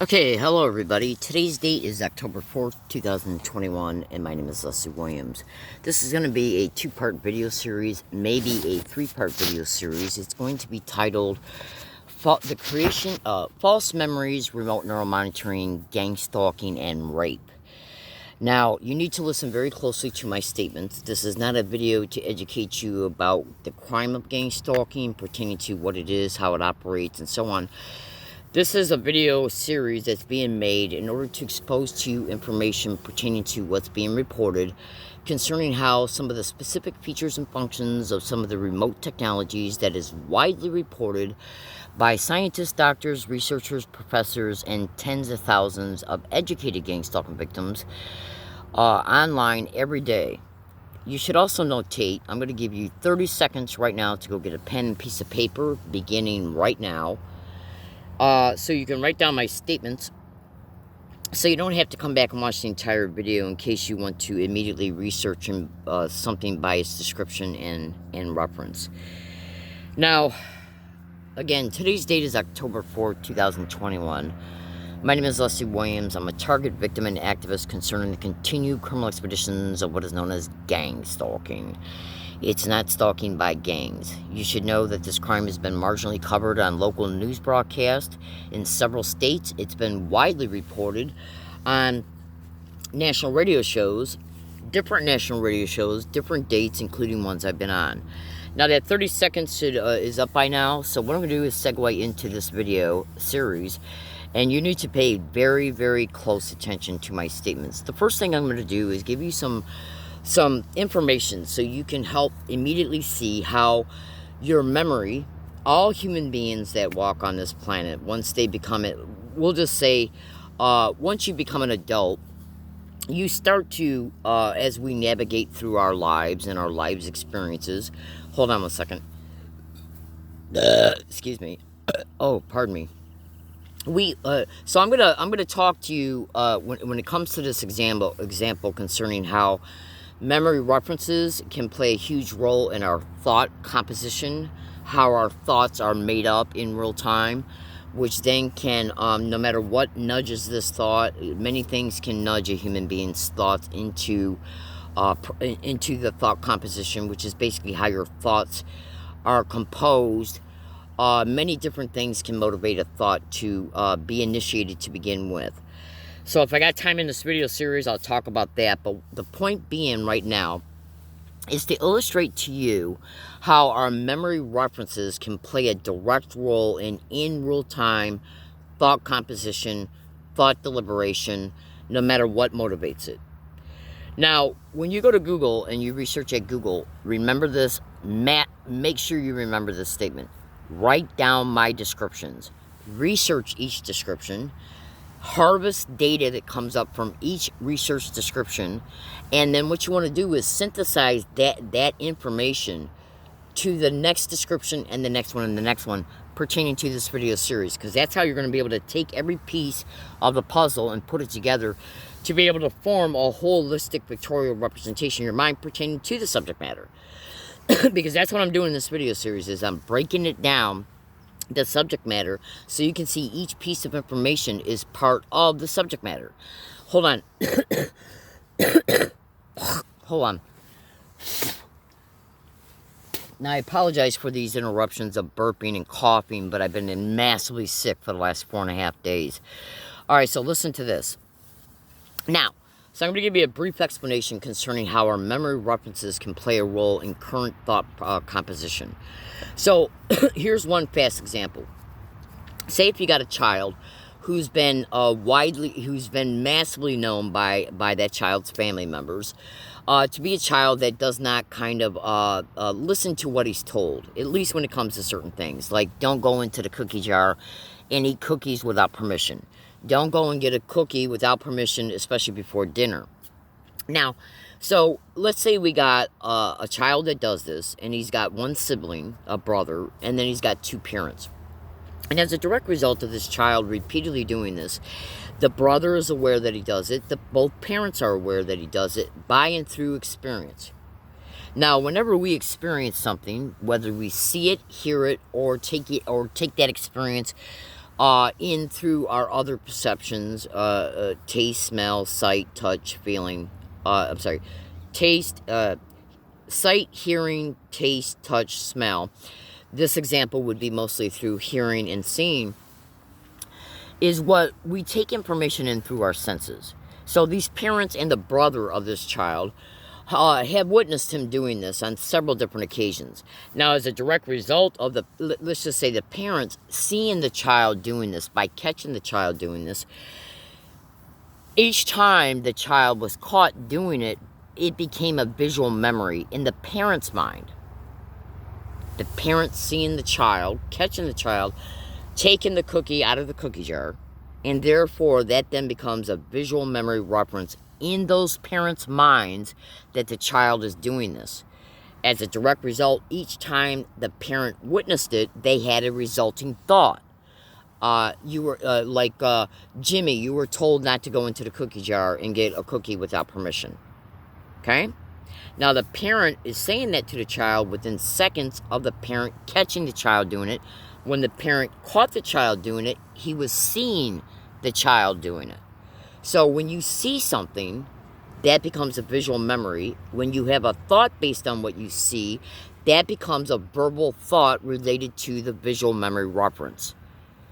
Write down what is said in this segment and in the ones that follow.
Okay, hello everybody. Today's date is October 4th, 2021, and my name is Leslie Williams. This is going to be a two-part video series, maybe a three-part video series. It's going to be titled The Creation of False Memories, Remote Neural Monitoring, Gangstalking, and Rape. Now, you need to listen very closely to my statements. This is not a video to educate you about the crime of gangstalking, pertaining to what it is, how it operates, and so on. This is a video series that's being made in order to expose to you information pertaining to what's being reported concerning how some of the specific features and functions of some of the remote technologies that is widely reported by scientists, doctors, researchers, professors, and tens of thousands of educated gang-stalking victims online every day. You should also notate, I'm going to give you 30 seconds right now to go get a pen and piece of paper, beginning right now. So you can write down my statements so you don't have to come back and watch the entire video in case you want to immediately research something by its description and reference. Now, again, today's date is October 4th, 2021. My name is Leslie Williams. I'm a target victim and activist concerning the continued criminal expeditions of what is known as gang stalking. It's not stalking by gangs. You should know that this crime has been marginally covered on local news broadcasts in several states. It's been widely reported on national radio shows, different national radio shows, different dates, including ones I've been on. Now that 30 seconds is up by now, so what I'm going to do is segue into this video series, and you need to pay very, very close attention to my statements. The first thing I'm going to do is give you some information so you can help immediately see how your memory, all human beings that walk on this planet, once they become it, we'll just say, once you become an adult, you start to, as we navigate through our lives and our lives experiences, hold on one second, excuse me, oh, pardon me. So I'm gonna talk to you when it comes to this example concerning how memory references can play a huge role in our thought composition, how our thoughts are made up in real time, which then can, no matter what nudges this thought, many things can nudge a human being's thoughts into the thought composition, which is basically how your thoughts are composed. Many different things can motivate a thought to be initiated to begin with. So if I got time in this video series, I'll talk about that. But the point being right now is to illustrate to you how our memory references can play a direct role in real-time thought composition, thought deliberation, no matter what motivates it. Now, when you go to Google and you research at Google, remember this, make sure you remember this statement. Write down my descriptions. Research each description. Harvest data that comes up from each research description, and then what you want to do is synthesize that information to the next description and the next one and the next one pertaining to this video series, because that's how you're going to be able to take every piece of the puzzle and put it together to be able to form a holistic pictorial representation in your mind pertaining to the subject matter. Because that's what I'm doing in this video series, is I'm breaking it down, the subject matter, so you can see each piece of information is part of the subject matter. Hold on. Hold on. Now, I apologize for these interruptions of burping and coughing, but I've been massively sick for the last 4.5 days. All right, so listen to this. Now, so I'm going to give you a brief explanation concerning how our memory references can play a role in current thought composition. So, here's one fast example. Say if you got a child who's been massively known by that child's family members to be a child that does not kind of listen to what he's told, at least when it comes to certain things, like don't go into the cookie jar and eat cookies without permission. Don't go and get a cookie without permission, especially before dinner. Now, so let's say we got a child that does this, and he's got one sibling, a brother, and then he's got two parents. And as a direct result of this child repeatedly doing this, the brother is aware that he does it. Both parents are aware that he does it by and through experience. Now, whenever we experience something, whether we see it, hear it, or take that experience in through our other perceptions, taste, smell, sight, touch, feeling. I'm sorry, taste, sight, hearing, taste, touch, smell. This example would be mostly through hearing and seeing, is what we take information in through our senses. So these parents and the brother of this child have witnessed him doing this on several different occasions. Now, as a direct result of let's just say the parents seeing the child doing this, by catching the child doing this, each time the child was caught doing it, it became a visual memory in the parent's mind. The parents seeing the child, catching the child, taking the cookie out of the cookie jar, and therefore that then becomes a visual memory reference in those parents' minds that the child is doing this. As a direct result, each time the parent witnessed it, they had a resulting thought. You were like Jimmy, you were told not to go into the cookie jar and get a cookie without permission. Okay? Now the parent is saying that to the child within seconds of the parent catching the child doing it. When the parent caught the child doing it, he was seeing the child doing it. So when you see something, that becomes a visual memory. When you have a thought based on what you see, that becomes a verbal thought related to the visual memory reference.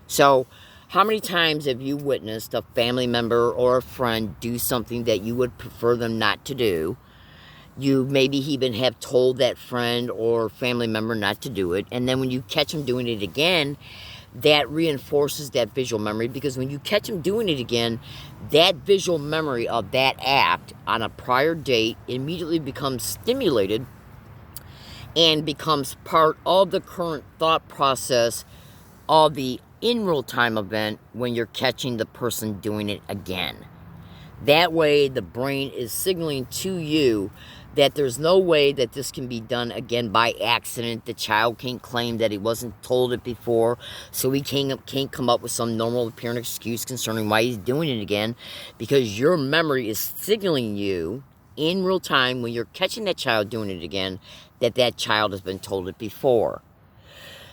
So how many times have you witnessed a family member or a friend do something that you would prefer them not to do? You maybe even have told that friend or family member not to do it. And then when you catch them doing it again, that reinforces that visual memory. Because when you catch them doing it again, that visual memory of that act on a prior date immediately becomes stimulated and becomes part of the current thought process of the in real time event when you're catching the person doing it again. That way, the brain is signaling to you that there's no way that this can be done again by accident. The child can't claim that he wasn't told it before, so he can't come up with some normal apparent excuse concerning why he's doing it again, because your memory is signaling you in real time when you're catching that child doing it again that that child has been told it before.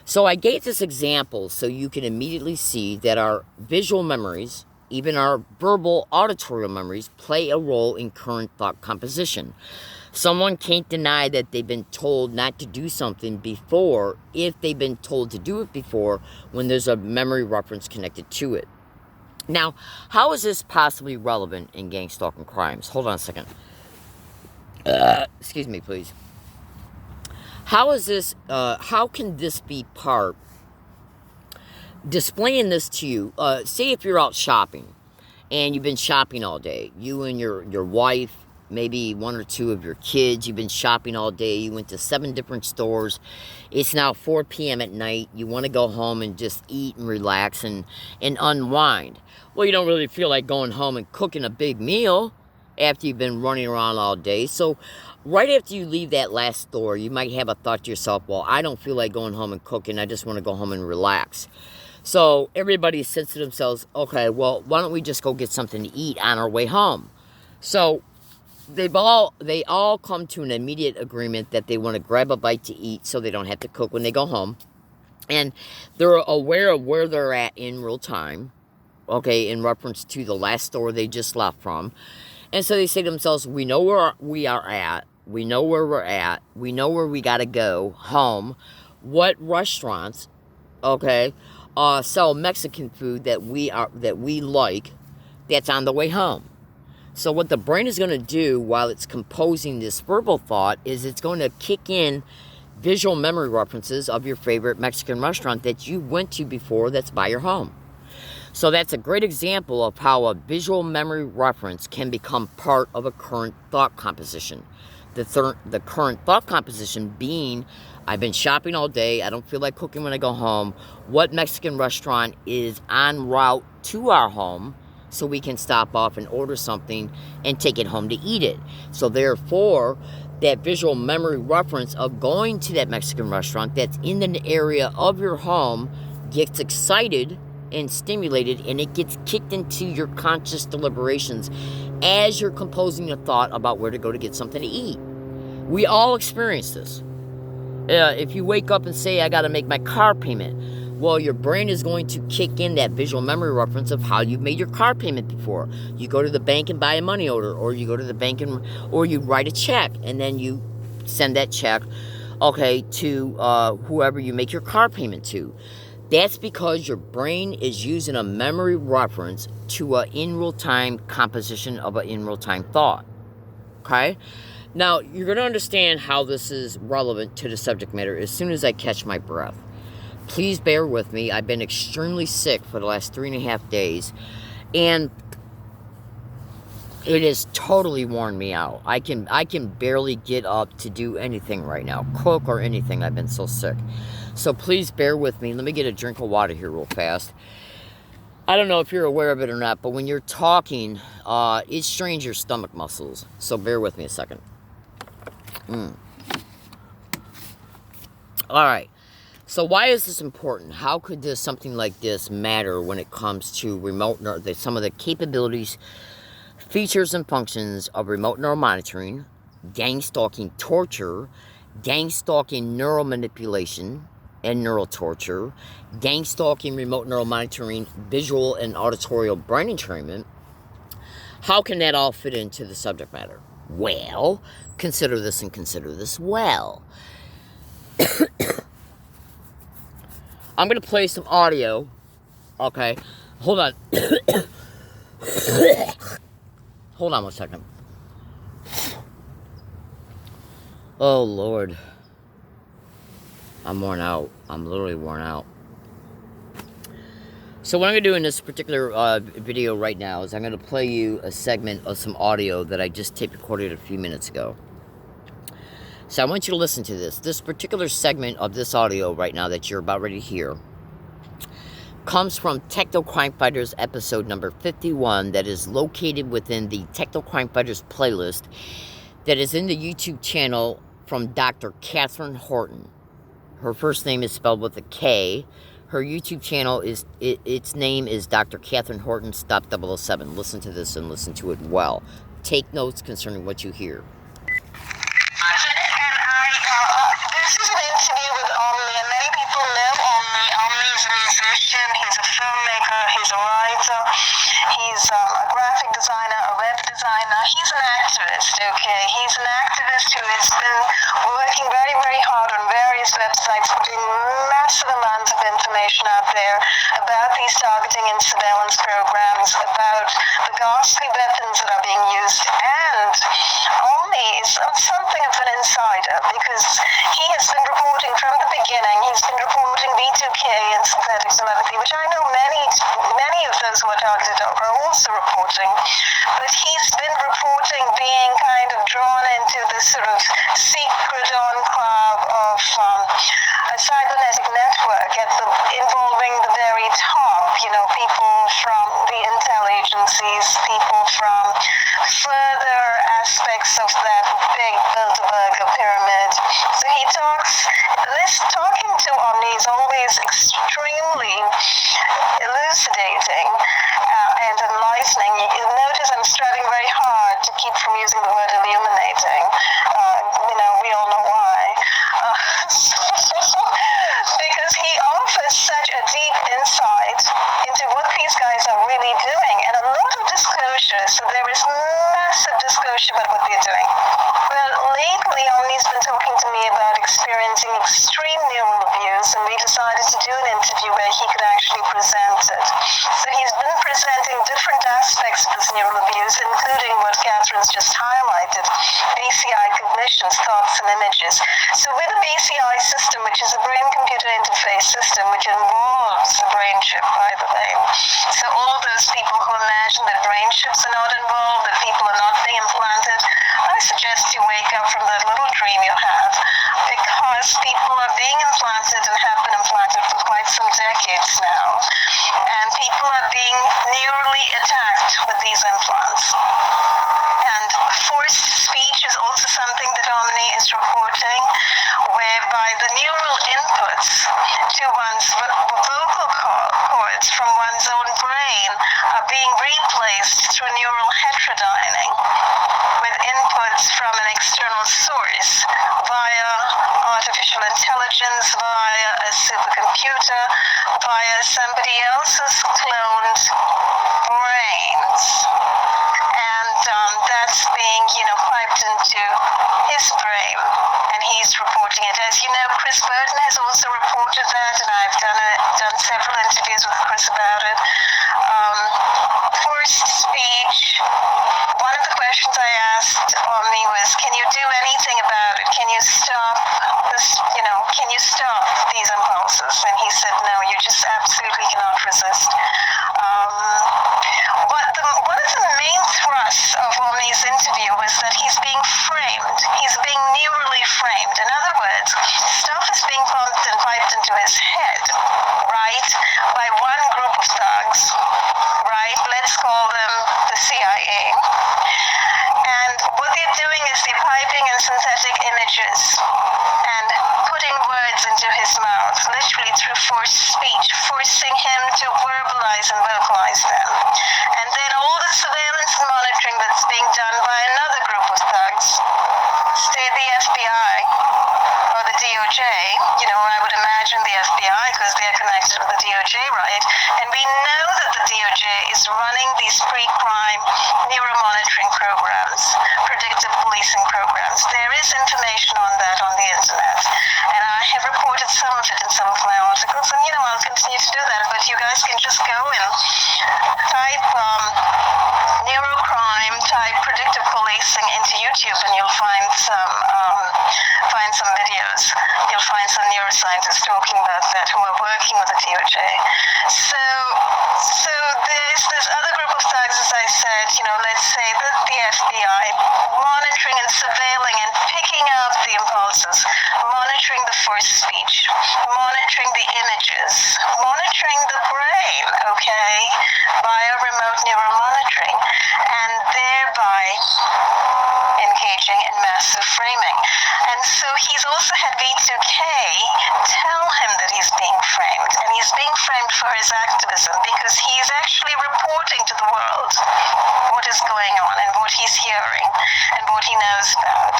So I gave this example so you can immediately see that our visual memories, even our verbal auditory memories, play a role in current thought composition. Someone can't deny that they've been told not to do something before if they've been told to do it before when there's a memory reference connected to it. Now, how is this possibly relevant in gang-stalking crimes? Hold on a second. Excuse me, please. How is this, how can this be part, displaying this to you, say if you're out shopping and you've been shopping all day, you and your wife, maybe one or two of your kids, you've been shopping all day, you went to 7 different stores, it's now 4 p.m. at night, you want to go home and just eat and relax and unwind. Well, you don't really feel like going home and cooking a big meal after you've been running around all day. So right after you leave that last store, you might have a thought to yourself, well, I don't feel like going home and cooking, I just want to go home and relax. So everybody says to themselves, okay, well, why don't we just go get something to eat on our way home? So they all come to an immediate agreement that they want to grab a bite to eat so they don't have to cook when they go home. And they're aware of where they're at in real time, okay, in reference to the last store they just left from. And so they say to themselves, we know where we are at, we know where we're at, we know where we got to go home, what restaurants, okay, sell Mexican food that we like, that's on the way home. So what the brain is going to do while it's composing this verbal thought is it's going to kick in visual memory references of your favorite Mexican restaurant that you went to before that's by your home. So that's a great example of how a visual memory reference can become part of a current thought composition. The current thought composition being, I've been shopping all day, I don't feel like cooking when I go home. What Mexican restaurant is en route to our home so we can stop off and order something and take it home to eat it? So therefore, that visual memory reference of going to that Mexican restaurant that's in the area of your home gets excited and stimulated, and it gets kicked into your conscious deliberations as you're composing a thought about where to go to get something to eat. We all experience this. If you wake up and say, I got to make my car payment, Well, your brain is going to kick in that visual memory reference of how you made your car payment before. You go to the bank and buy a money order, or you go to the bank or you write a check, and then you send that check, okay, to whoever you make your car payment to. That's because your brain is using a memory reference to an in real time composition of an in real time thought. Okay? Now, you're going to understand how this is relevant to the subject matter as soon as I catch my breath. Please bear with me. I've been extremely sick for the last 3.5 days, and it has totally worn me out. I can barely get up to do anything right now, cook or anything. I've been so sick. So please bear with me. Let me get a drink of water here real fast. I don't know if you're aware of it or not, but when you're talking, it strains your stomach muscles. So bear with me a second. All right. So why is this important? How could something like this matter when it comes to some of the capabilities, features, and functions of remote neural monitoring, gang stalking torture, gang stalking neural manipulation and neural torture, gang stalking remote neural monitoring, visual and auditorial brain entrainment? How can that all fit into the subject matter? Well, consider this and consider this well. I'm going to play some audio. Okay. Hold on. Hold on 1 second. Oh, Lord. I'm worn out. I'm literally worn out. So what I'm going to do in this particular video right now is I'm going to play you a segment of some audio that I just tape recorded a few minutes ago. So I want you to listen to this. This particular segment of this audio right now that you're about ready to hear comes from Techno Crime Fighters episode number 51 that is located within the Techno Crime Fighters playlist that is in the YouTube channel from Dr. Catherine Horton. Her first name is spelled with a K. Her YouTube channel its name is Dr. Catherine Horton Stop 007. Listen to this and listen to it well. Take notes concerning what you hear. This is an interview with Omni, and many people know Omni. Omni is a musician, he's a filmmaker, he's a writer, he's a graphic designer, a web designer. He's an activist, okay? He's an activist who has been working very, very hard on various websites, putting massive amounts of information out there about these targeting and surveillance programs, about the ghastly weapons that are being used, and Omni is something of an insider because he has been reporting from the beginning. He's been reporting B2K and synthetic telepathy, which I know many of those who are targeted are also reporting. But he's been reporting being kind of drawn into this sort of secret enclave of a cybernetic network involving the very top, people from the intel agencies, people from further aspects of that big Bilderberg pyramid. So he talking to Omni is always extremely elucidating and enlightening. You'll notice I'm striving very hard to keep from using the word illuminating. We all know why. Because he offers such a deep insight into what these guys are really doing, and a lot of disclosure, so there is massive disclosure about what they're doing. Well, lately Omni's been talking to me about experiencing extreme neural abuse, and we decided to do an interview where he could actually present it. So he's been presenting different aspects of this neural abuse, including what Catherine's just highlighted, BCI cognitions, thoughts and images. So with a BCI system, which is a brain-computer interface system, which involves a brain chip, by the way. So all those people who imagine that brain chips are not involved, that people are not being implanted, I suggest you wake up from that little dream you have, because people are being implanted and have been implanted for quite some decades now. And people are being neurally attacked with these implants. And forced speech is also something that Omni is reporting, whereby the neural inputs to one's vocal cords from one's own brain are being replaced through neural heterodyning with inputs from an external source via artificial intelligence, via a supercomputer, via somebody else's cloned brains. And that's being, piped into his brain, and he's reporting it. As you know, Chris Burton has also reported that, and I've done several interviews with Chris about it. Forced speech. One of the questions I asked Omni was, can you do anything about it? Can you stop this, can you stop these impulses? And he said, no, you just absolutely cannot resist. One of the main thrusts of Omni's interview was that he's being framed. He's being neurally framed. In other words, stuff is being pumped and piped into his head, right, by one group of thugs, right? Let's call them the CIA. And what they're doing is they're piping in synthetic images and putting words into his mouth, literally through forced speech, forcing him to verbalize and vocalize them. And then all the surveillance and monitoring that's being done by another group of thugs, say the FBI or the DOJ, I would imagine the FBI because they're connected with the DOJ, right? And we know that the DOJ is running these pre-crime neuromonitoring programs, predictive policing programs. There is information on that on the internet, and I have reported some of it in some of my articles, and I'll continue to do that, but you guys can just go and type neurocrime, type predictive policing into YouTube, and you'll find some videos. You'll find some neuroscientists talking about that who are working with the DOJ. So there's this other group of thugs, as I said, let's say that the FBI, monitoring and surveilling and picking up the impulses, monitoring the forced speech, monitoring the images, monitoring the brain, okay, via remote neuromonitoring, and thereby engaging in massive framing. And so he's also had V2K tell him that he's being framed, and he's being framed for his activism because he's actually reporting to the world what is going on and what he's hearing and what he knows about.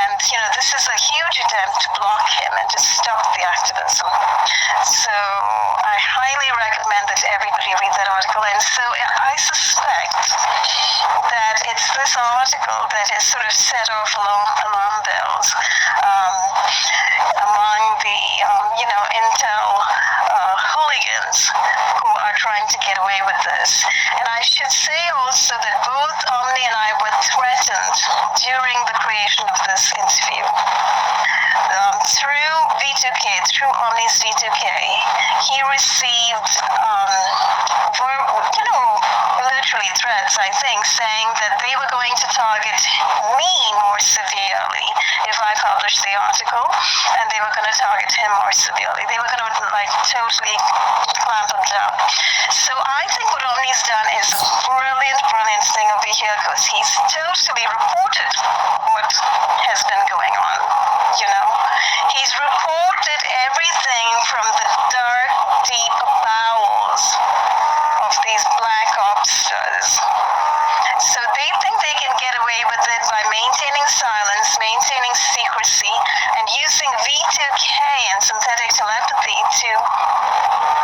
And, this is a huge attempt to block him and to stop the activism. So I highly recommend that everybody read that article. And so I suspect that it's this article that has sort of set off alarm bells among the, intel hooligans who are trying to get away with this. And I should say also that both Omni and I were threatened during the creation of this interview. Through V2K, through Omni's V2K, he received, literally threats, I think, saying that they were going to target me more severely if I published the article, and they were going to target him more severely. They were going to, totally clamp him down. So I think what Omni's done is a brilliant thing over here, because he's totally reported what has been going on, He's reported everything from the dark, deep bowels of these black opsters. So they think they can get away with it by maintaining silence, maintaining secrecy, and using V2K and synthetic telepathy to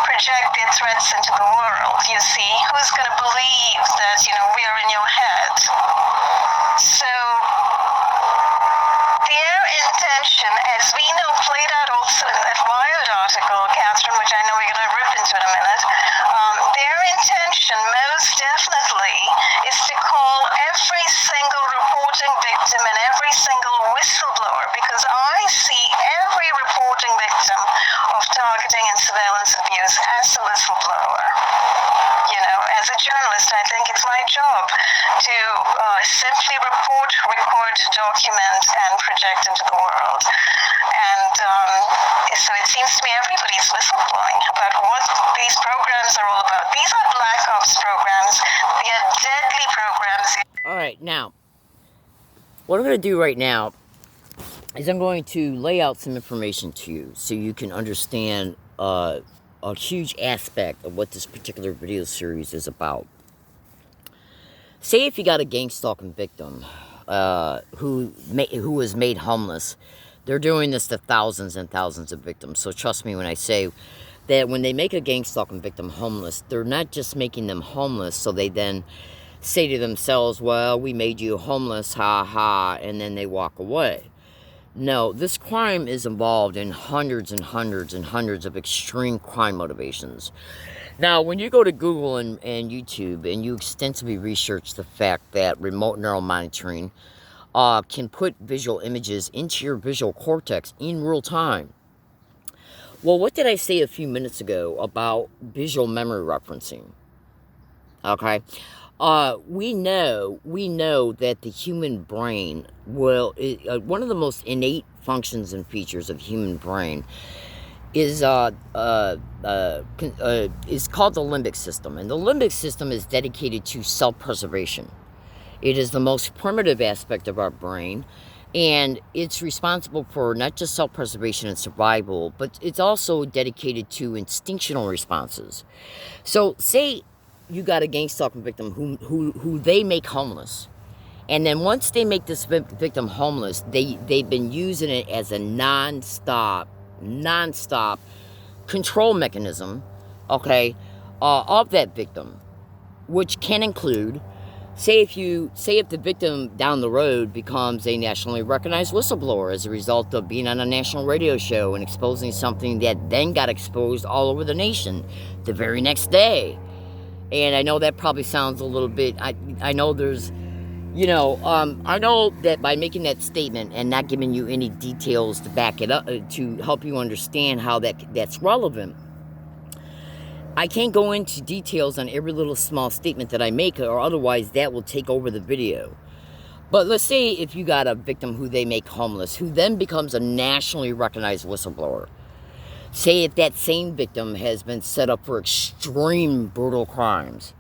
project their threats into the world. You see, who's going to believe that, we are in your head? So their intention, as we know, played out also in that Wired article, Catherine, which I know we're going to rip into in a minute, their intention most definitely is to call every single reporting victim and every single whistleblower, because I see every reporting victim of targeting and surveillance abuse as a whistleblower. As a journalist, I think it's my job to simply report, record, document, and project into the world. And so it seems to me everybody's whistleblowing about what these programs are all about. These are black ops programs. They are deadly programs. All right, now, what I'm going to do right now is I'm going to lay out some information to you so you can understand a huge aspect of what this particular video series is about. Say if you got a gang stalking victim who was made homeless. They're doing this to thousands and thousands of victims. So trust me when I say that when they make a gang stalking victim homeless, they're not just making them homeless so they then say to themselves, well, we made you homeless, ha ha, and then they walk away. No, this crime is involved in hundreds and hundreds and hundreds of extreme crime motivations. Now, when you go to Google and YouTube and you extensively research the fact that remote neural monitoring can put visual images into your visual cortex in real time. Well, what did I say a few minutes ago about visual memory referencing? Okay. We know that the human brain one of the most innate functions and features of human brain is called the limbic system, and the limbic system is dedicated to self-preservation. It is the most primitive aspect of our brain, and it's responsible for not just self-preservation and survival, but it's also dedicated to instinctual responses. So, say you got a gang stalking victim who they make homeless. And then once they make this victim homeless, they've been using it as a non-stop control mechanism, okay, of that victim, which can include, say if the victim down the road becomes a nationally recognized whistleblower as a result of being on a national radio show and exposing something that then got exposed all over the nation the very next day. And I know that probably sounds a little bit, I know there's, I know that by making that statement and not giving you any details to back it up, to help you understand how that's relevant, I can't go into details on every little small statement that I make, or otherwise that will take over the video. But let's say if you got a victim who they make homeless, who then becomes a nationally recognized whistleblower. Say if that same victim has been set up for extreme brutal crimes.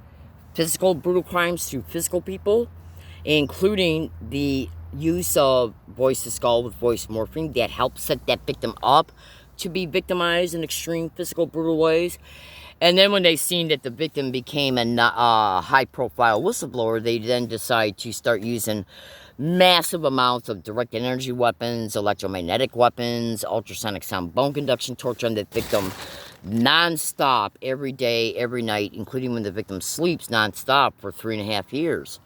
Physical brutal crimes through physical people, including the use of voice-to-skull with voice morphing that helps set that victim up to be victimized in extreme physical brutal ways. And then when they seen that the victim became a high-profile whistleblower, they then decide to start using massive amounts of direct energy weapons, electromagnetic weapons, ultrasonic sound bone conduction torture on the victim non-stop every day, every night, including when the victim sleeps non-stop for 3.5 years.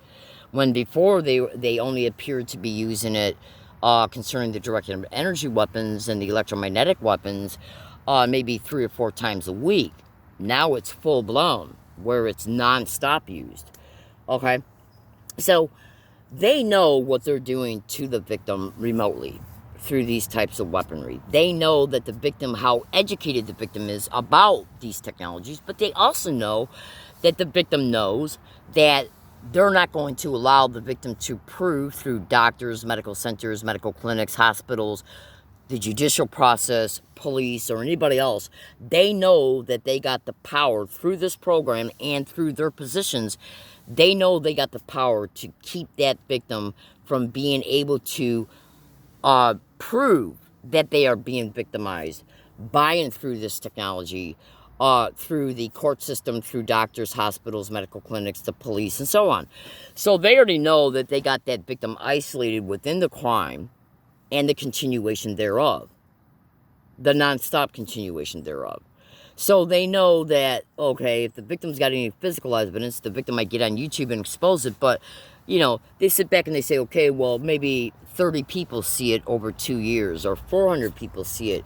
When before they only appeared to be using it concerning the direct energy weapons and the electromagnetic weapons maybe 3 or 4 times a week. Now it's full-blown, where it's non-stop used. Okay? So they know what they're doing to the victim remotely through these types of weaponry. They know that the victim, how educated the victim is about these technologies, but they also know that the victim knows that they're not going to allow the victim to prove through doctors, medical centers, medical clinics, hospitals, the judicial process, police, or anybody else. They know that they got the power through this program and through their positions. They know they got the power to keep that victim from being able to prove that they are being victimized by and through this technology, through the court system, through doctors, hospitals, medical clinics, the police, and so on. So they already know that they got that victim isolated within the crime and the continuation thereof, the non-stop continuation thereof. So they know that, okay, if the victim's got any physical evidence, the victim might get on YouTube and expose it, but, they sit back and they say, okay, well, maybe 30 people see it over 2 years, or 400 people see it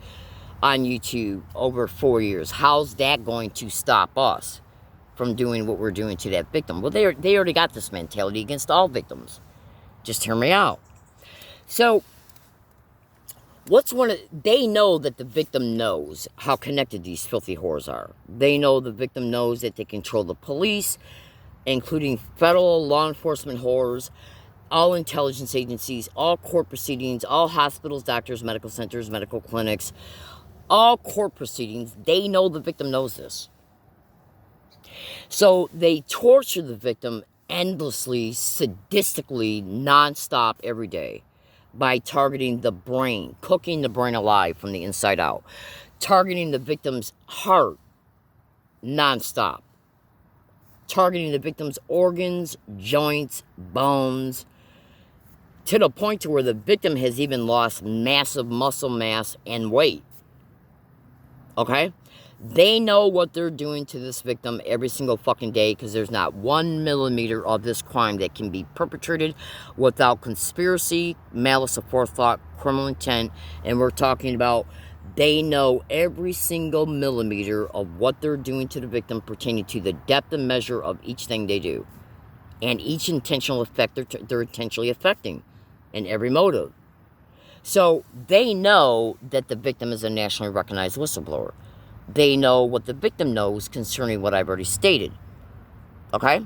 on YouTube over 4 years. How's that going to stop us from doing what we're doing to that victim? Well, they already got this mentality against all victims. Just hear me out. So, they know that the victim knows how connected these filthy whores are. They know the victim knows that they control the police, including federal law enforcement whores, all intelligence agencies, all court proceedings, all hospitals, doctors, medical centers, medical clinics, all court proceedings. They know the victim knows this. So they torture the victim endlessly, sadistically, nonstop every day by targeting the brain, cooking the brain alive from the inside out, targeting the victim's heart nonstop. targeting the victim's organs, joints, bones, to the point to where the victim has even lost massive muscle mass and weight. Okay? They know what they're doing to this victim every single fucking day, because there's not 1 millimeter of this crime that can be perpetrated without conspiracy, malice aforethought, criminal intent. And we're talking about, they know every single millimeter of what they're doing to the victim pertaining to the depth and measure of each thing they do. And each intentional effect they're intentionally affecting in every motive. So they know that the victim is a nationally recognized whistleblower. They know what the victim knows concerning what I've already stated. Okay?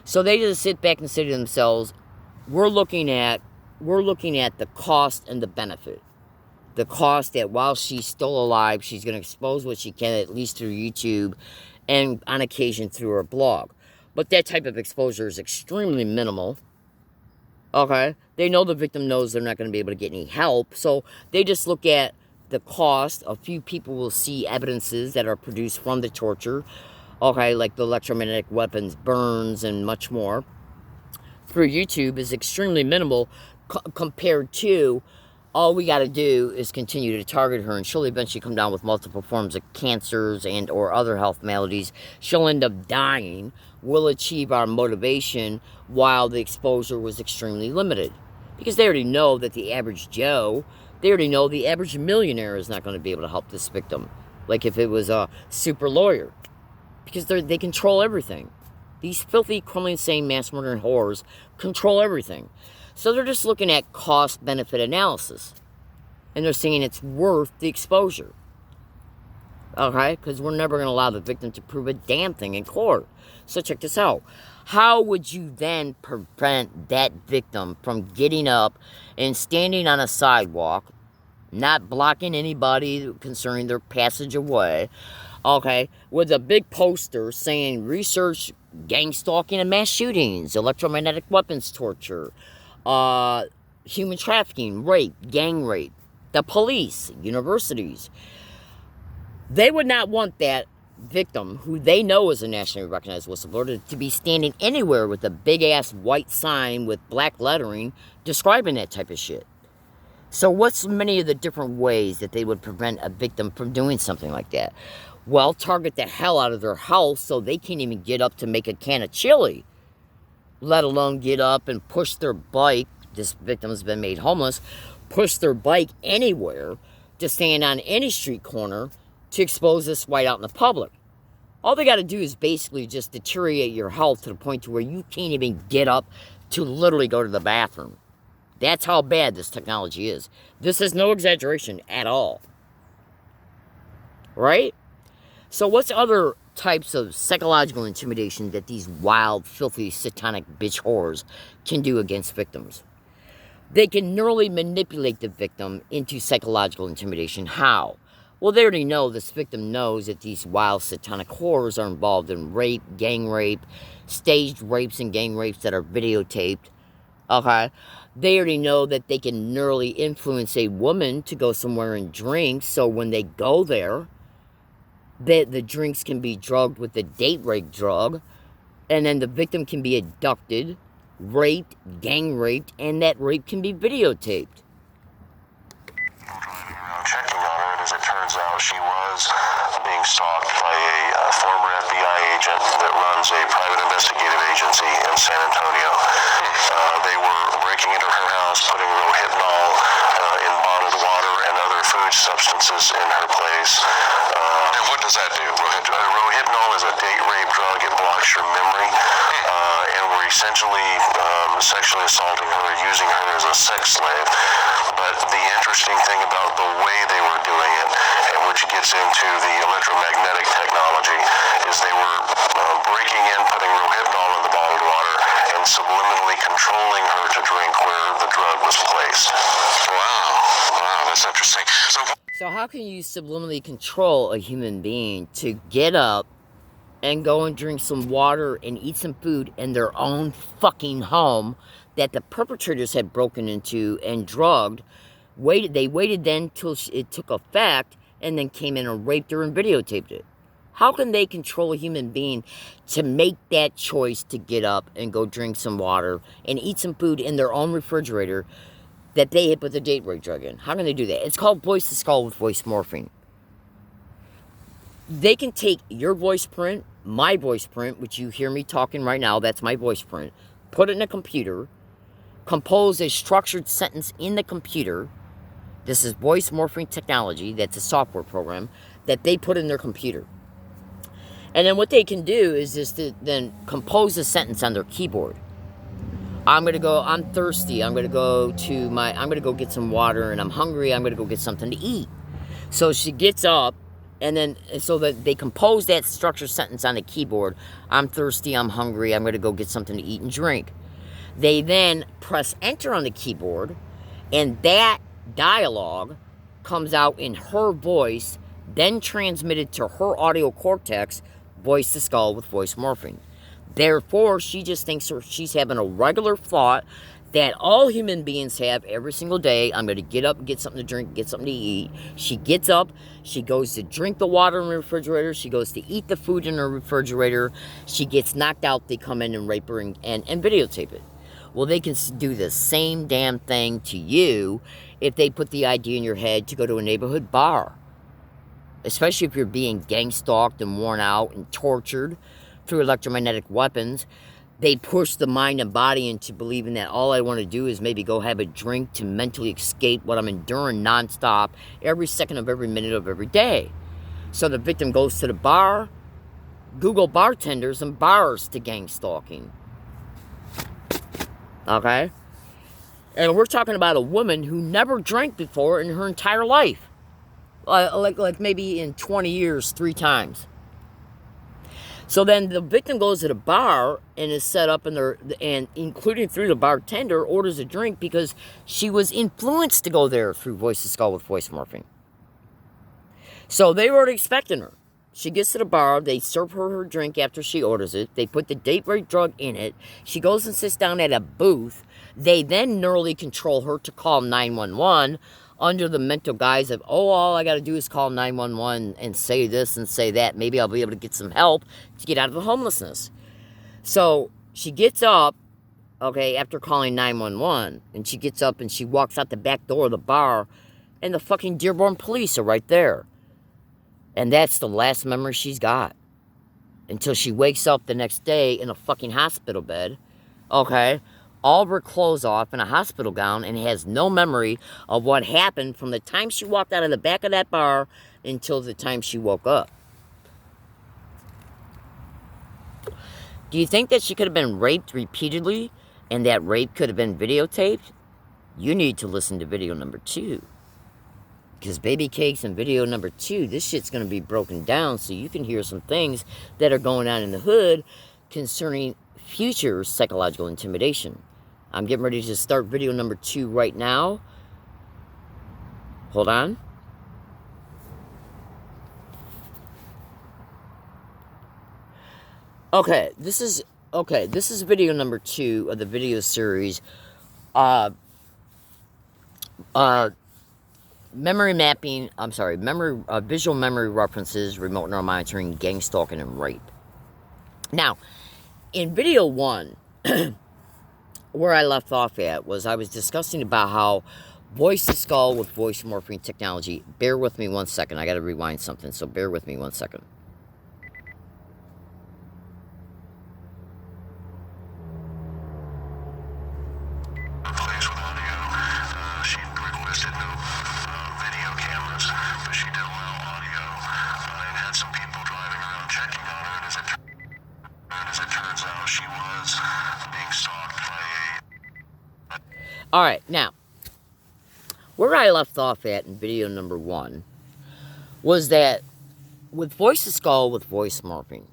So they just sit back and say to themselves, we're looking at the cost and the benefit. The cost that while she's still alive, she's going to expose what she can, at least through YouTube and on occasion through her blog. But that type of exposure is extremely minimal. Okay? They know the victim knows they're not going to be able to get any help. So they just look at the cost. A few people will see evidences that are produced from the torture. Okay, like the electromagnetic weapons, burns, and much more. Through YouTube is extremely minimal compared to all we got to do is continue to target her, and she'll eventually come down with multiple forms of cancers and or other health maladies. She'll end up dying. We'll achieve our motivation while the exposure was extremely limited. Because they already know that the average Joe, they already know the average millionaire is not going to be able to help this victim. Like if it was a super lawyer. Because they control everything. These filthy, criminally insane, mass murdering whores control everything. So they're just looking at cost-benefit analysis. And they're saying it's worth the exposure. Okay? Because we're never going to allow the victim to prove a damn thing in court. So check this out. How would you then prevent that victim from getting up and standing on a sidewalk, not blocking anybody concerning their passage away, okay, with a big poster saying research gangstalking and mass shootings, electromagnetic weapons torture, human trafficking, rape, gang rape, the police, universities? They would not want that victim, who they know is a nationally recognized whistleblower, to be standing anywhere with a big-ass white sign with black lettering describing that type of shit. So what's many of the different ways that they would prevent a victim from doing something like that? Well, target the hell out of their house so they can't even get up to make a can of chili, let alone get up and push their bike. This victim has been made homeless. Push their bike anywhere to stand on any street corner to expose this white out in the public. All they got to do is basically just deteriorate your health to the point to where you can't even get up to literally go to the bathroom. That's how bad this technology is. This is no exaggeration at all. Right? So what's other types of psychological intimidation that these wild, filthy, satanic bitch whores can do against victims? They can neurally manipulate the victim into psychological intimidation. How? Well, they already know, this victim knows that these wild, satanic whores are involved in rape, gang rape, staged rapes and gang rapes that are videotaped. Okay? They already know that they can neurally influence a woman to go somewhere and drink, so when they go there, the drinks can be drugged with the date rape drug, and then the victim can be abducted, raped, gang raped, and that rape can be videotaped. Checking on her, and as it turns out, she was being stalked by a former FBI agent that runs a private investigative agency in San Antonio. They were breaking into her house, putting rohypnol in bottled water and other food substances in her place. And what does that do? Rohypnol is a date rape drug. It blocks your memory. And we're essentially sexually assaulting her, using her as a sex slave. But the interesting thing about the way they were doing it, and which gets into the electromagnetic technology, is they were breaking in, putting rohypnol in the bottled water, and subliminally controlling her to drink where the drug was placed. Wow, that's interesting. So how can you subliminally control a human being to get up and go and drink some water and eat some food in their own fucking home that the perpetrators had broken into and drugged? They waited then till it took effect, and then came in and raped her and videotaped it. How can they control a human being to make that choice to get up and go drink some water and eat some food in their own refrigerator that they had put the date rape drug in? How can they do that? It's called voice to skull with voice morphing. They can take your voice print, my voice print, which you hear me talking right now, that's my voice print, put it in a computer, compose a structured sentence in the computer. This is voice morphing technology. That's a software program that they put in their computer. And then what they can do is just to then compose a sentence on their keyboard. I'm thirsty. I'm going to go get some water, and I'm hungry. I'm going to go get something to eat. So she gets up, and then, so that they compose that structured sentence on the keyboard. I'm thirsty. I'm hungry. I'm going to go get something to eat and drink. They then press enter on the keyboard, and that dialogue comes out in her voice, then transmitted to her audio cortex, voice to skull with voice morphing. Therefore, she just thinks she's having a regular thought that all human beings have every single day. I'm going to get up and get something to drink, get something to eat. She gets up, she goes to drink the water in the refrigerator, she goes to eat the food in her refrigerator, she gets knocked out, they come in and rape her and videotape it. Well, they can do the same damn thing to you if they put the idea in your head to go to a neighborhood bar. Especially if you're being gang-stalked and worn out and tortured through electromagnetic weapons. They push the mind and body into believing that all I want to do is maybe go have a drink to mentally escape what I'm enduring nonstop every second of every minute of every day. So the victim goes to the bar, Google bartenders and bars to gang stalking. Okay? And we're talking about a woman who never drank before in her entire life. Like maybe in 20 years, 3 times. So then the victim goes to the bar and is set up and including through the bartender, orders a drink because she was influenced to go there through voice to skull with voice morphing. So they were already expecting her. She gets to the bar, they serve her drink after she orders it, they put the date rape drug in it, she goes and sits down at a booth, they then neurally control her to call 911 under the mental guise of, oh, all I got to do is call 911 and say this and say that. Maybe I'll be able to get some help to get out of the homelessness. So she gets up, okay, after calling 911, and she gets up and she walks out the back door of the bar, and the fucking Dearborn police are right there. And that's the last memory she's got. Until she wakes up the next day in a fucking hospital bed, okay, all of her clothes off in a hospital gown and has no memory of what happened from the time she walked out of the back of that bar until the time she woke up. Do you think that she could have been raped repeatedly and that rape could have been videotaped? You need to listen to video number 2. Because Baby Cakes and video number 2, this shit's going to be broken down so you can hear some things that are going on in the hood concerning future psychological intimidation. I'm getting ready to start video number 2 right now. Hold on. Okay, this is video number 2 of the video series. Memory mapping, visual memory references, remote neural monitoring, gang stalking, and rape. Now, in video 1, where I left off at was I was discussing about how voice to skull with voice morphing technology. Bear with me 1 second. I got to rewind something, so bear with me 1 second. Alright, now, where I left off at in video number 1 was that with voice to skull with voice morphing,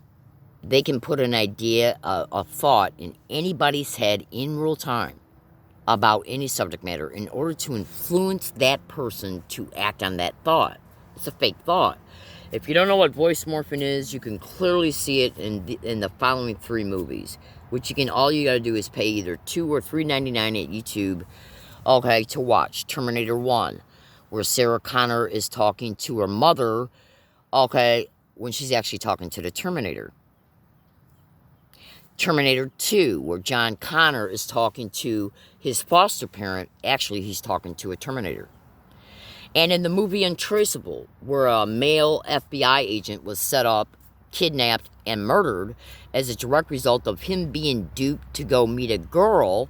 they can put an idea, a thought in anybody's head in real time about any subject matter in order to influence that person to act on that thought. It's a fake thought. If you don't know what voice morphing is, you can clearly see it in the following 3 movies, which all you gotta do is pay either $2 or $3.99 at YouTube, okay, to watch. Terminator 1, where Sarah Connor is talking to her mother, okay, when she's actually talking to the Terminator. Terminator 2, where John Connor is talking to his foster parent. Actually, he's talking to a Terminator. And in the movie Untraceable, where a male FBI agent was set up, kidnapped, and murdered as a direct result of him being duped to go meet a girl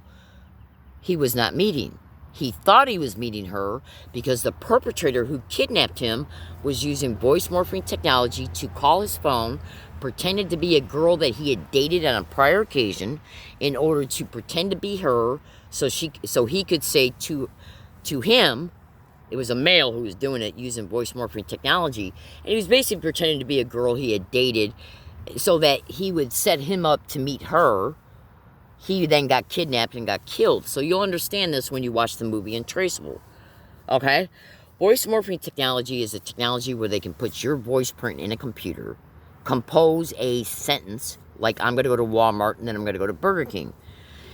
he was not meeting. He thought he was meeting her because the perpetrator who kidnapped him was using voice morphing technology to call his phone, pretended to be a girl that he had dated on a prior occasion in order to pretend to be her, so he could say to him, it was a male who was doing it using voice morphing technology, and he was basically pretending to be a girl he had dated so that he would set him up to meet her. He then got kidnapped and got killed. So you'll understand this when you watch the movie Untraceable. Okay? Voice morphing technology is a technology where they can put your voice print in a computer, compose a sentence, like I'm going to go to Walmart and then I'm going to go to Burger King.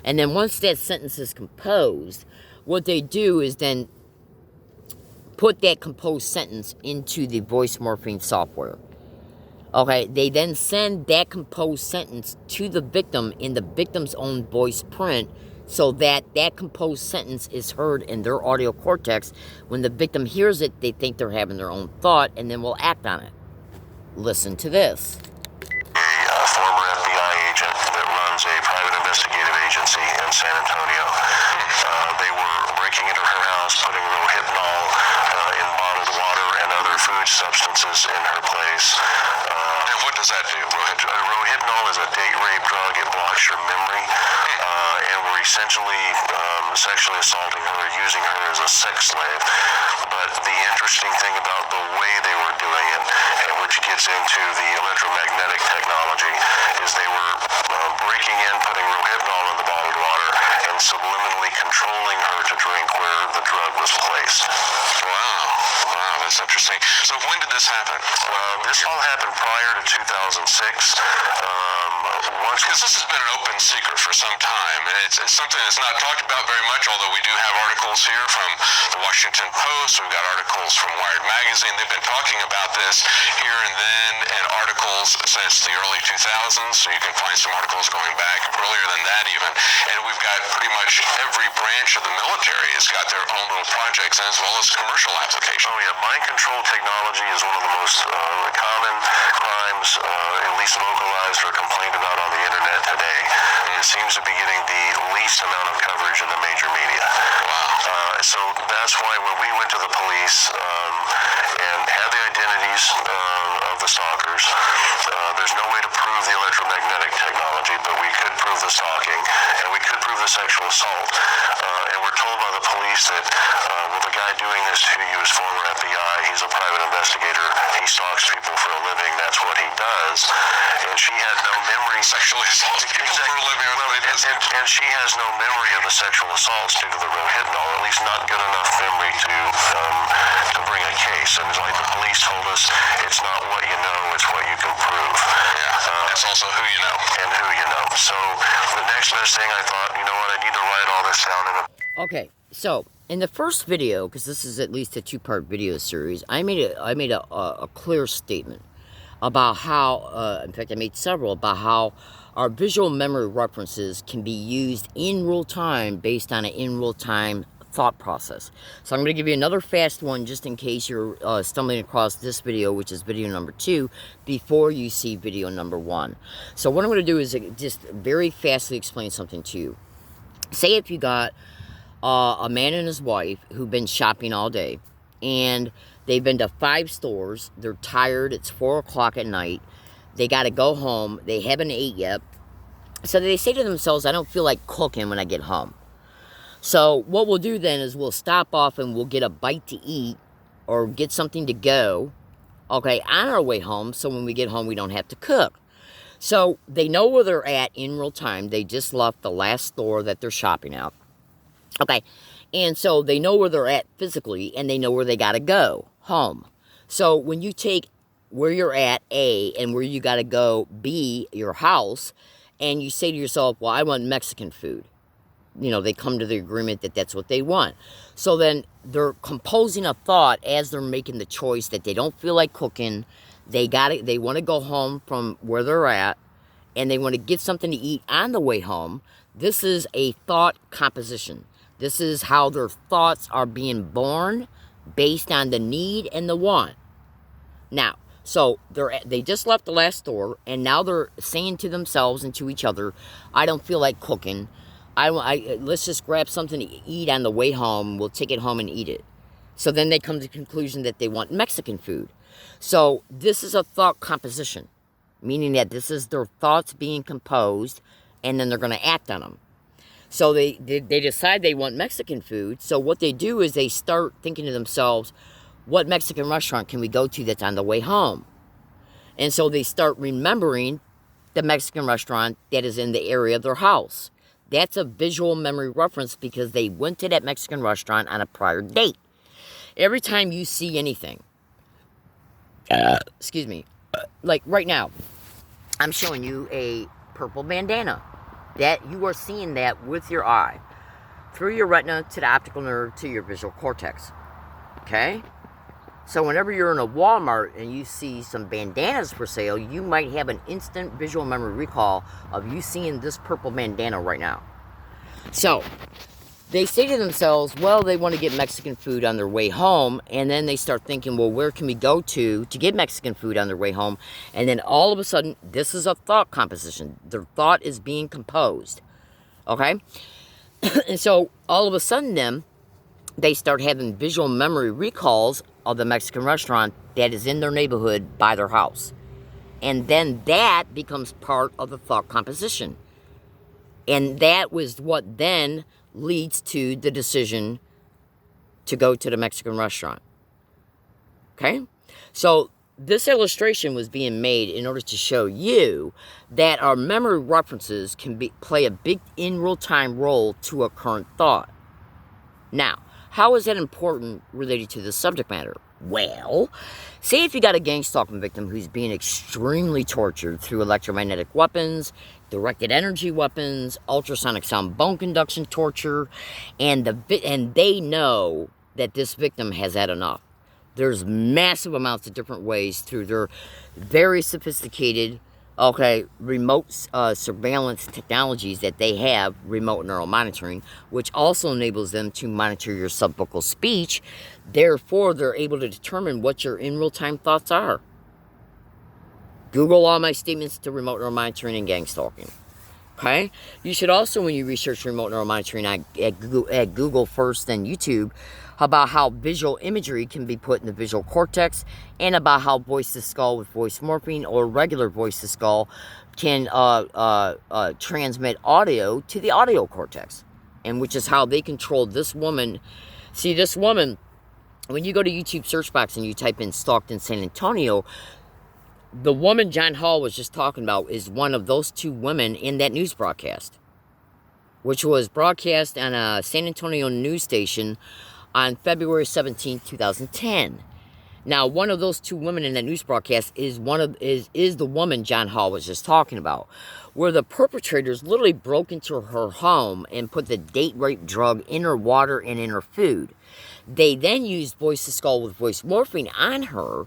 And then once that sentence is composed, what they do is then put that composed sentence into the voice morphing software. Okay, they then send that composed sentence to the victim in the victim's own voice print so that that composed sentence is heard in their audio cortex. When the victim hears it, they think they're having their own thought and then will act on it. Listen to this. A former FBI agent that runs a private investigative agency in San Antonio. They were breaking into her house, putting rohypnol in bottled water and other food substances in her place. And what does that do? Rohypnol is a date rape drug. It blocks your memory. And we're essentially sexually assaulting her, using her as a sex slave. But the interesting thing about the way they were doing it, and which gets into the electromagnetic technology, is they were breaking in, putting rohypnol in the bottled water, and subliminally controlling her to drink where the drug was placed. Wow, that's interesting. So when did this happen? This all happened prior to 2006. Because this has been an open secret for some time, and it's something that's not talked about very much, although we do have articles here from the Washington Post, we've got articles from Wired Magazine. They've been talking about this here and then, and articles since the early 2000s, so you can find some articles going back earlier than that even. And we've got pretty much every branch of the military has got their own little projects, as well as commercial applications. Oh yeah, mind control technology is one of the most common crimes, at least localized or complained about on the internet today. It seems to be getting the least amount of coverage in the major media. Wow. So that's why when we went to the police and had the identities of the stalkers, there's no way to prove the electromagnetic technology, but we could prove the stalking, and we could prove the sexual assault. And we're told by the police that, well, the guy doing this to you is former FBI, he's a private investigator, he stalks people for a living, that's what he does. And she had no memory. Sexually assaults people for a living. And she has no memory of the sexual assaults due to the rohypnol, at least not good enough memory to bring a case. And it's like the police told us, it's not what you know, it's what you can prove. Yeah, it's also who you know. And who you know. So the next best thing I thought, you know what, I need to write all this down in a... Okay, so in the first video, because this is at least a two-part video series, I made a clear statement about how, in fact I made several, about how our visual memory references can be used in real time based on an in real time thought process. So I'm going to give you another fast one just in case you're stumbling across this video, which is video number 2, before you see video number 1. So what I'm going to do is just very fastly explain something to you. Say if you got a man and his wife who've been shopping all day, and they've been to 5 stores, they're tired, it's 4 o'clock at night, they got to go home, they haven't ate yet, so they say to themselves, I don't feel like cooking when I get home. So what we'll do then is we'll stop off and we'll get a bite to eat or get something to go, okay, on our way home, so when we get home we don't have to cook. So they know where they're at in real time. They just left the last store that they're shopping at. Okay, and so they know where they're at physically, and they know where they got to go, home. So when you take where you're at, A, and where you got to go, B, your house, and you say to yourself, well, I want Mexican food. You know, they come to the agreement that that's what they want. So then they're composing a thought as they're making the choice that they don't feel like cooking, They got it. They want to go home from where they're at, and they want to get something to eat on the way home. This is a thought composition. This is how their thoughts are being born based on the need and the want. Now, so they just left the last store, and now they're saying to themselves and to each other, I don't feel like cooking. Let's just grab something to eat on the way home. We'll take it home and eat it. So then they come to the conclusion that they want Mexican food. So this is a thought composition, meaning that this is their thoughts being composed, and then they're going to act on them. So they decide they want Mexican food. So what they do is they start thinking to themselves, what Mexican restaurant can we go to that's on the way home? And so they start remembering the Mexican restaurant that is in the area of their house. That's a visual memory reference because they went to that Mexican restaurant on a prior date. Every time you see anything, excuse me, like right now, I'm showing you a purple bandana. That you are seeing that with your eye, through your retina to the optical nerve to your visual cortex. Okay? So whenever you're in a Walmart and you see some bandanas for sale, you might have an instant visual memory recall of you seeing this purple bandana right now. So they say to themselves, well, they want to get Mexican food on their way home, and then they start thinking, well, where can we go to get Mexican food on their way home? And then all of a sudden, this is a thought composition. Their thought is being composed, okay? And so all of a sudden then, they start having visual memory recalls of the Mexican restaurant that is in their neighborhood by their house. And then that becomes part of the thought composition. And that was what then leads to the decision to go to the Mexican restaurant. Okay? So this illustration was being made in order to show you that our memory references can play a big in real-time role to a current thought. Now, how is that important related to the subject matter? Well, say if you got a gangstalking victim who's being extremely tortured through electromagnetic weapons, directed energy weapons, ultrasonic sound bone conduction torture, and they know that this victim has had enough. There's massive amounts of different ways through their very sophisticated, remote surveillance technologies that they have, remote neural monitoring, which also enables them to monitor your subvocal speech. Therefore, they're able to determine what your in real-time thoughts are. Google all my statements to remote neural monitoring and gangstalking. Okay? You should also, when you research remote neural monitoring at Google first, then YouTube, about how visual imagery can be put in the visual cortex, and about how voice-to-skull with voice morphing or regular voice-to-skull can transmit audio to the audio cortex, and which is how they control this woman. See, this woman, when you go to YouTube search box and you type in "stalked in San Antonio," the woman John Hall was just talking about is one of those two women in that news broadcast, which was broadcast on a San Antonio news station on February 17, 2010. Now, one of those two women in that news broadcast is the woman John Hall was just talking about, where the perpetrators literally broke into her home and put the date rape drug in her water and in her food. They then used voice-to-skull with voice morphing on her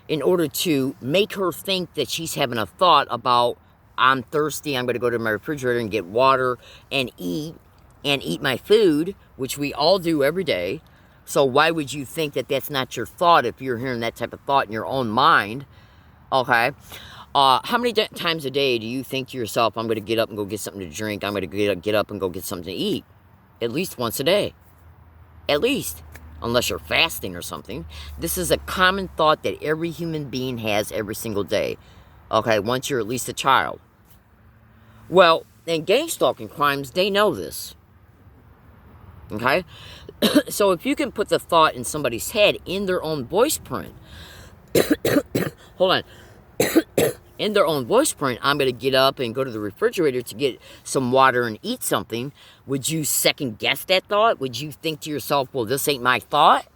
in order to make her think that she's having a thought about, I'm thirsty, I'm going to go to my refrigerator and get water and eat my food, which we all do every day. So why would you think that that's not your thought if you're hearing that type of thought in your own mind? Okay. How many times a day do you think to yourself, I'm going to get up and go get something to drink, I'm going to get up and go get something to eat? At least once a day. At least. Unless you're fasting or something. This is a common thought that every human being has every single day. Okay, once you're at least a child. Well, in gang-stalking crimes, they know this. Okay? So if you can put the thought in somebody's head in their own voice print. Hold on. In their own voice print, I'm going to get up and go to the refrigerator to get some water and eat something. Would you second guess that thought? Would you think to yourself, well, this ain't my thought?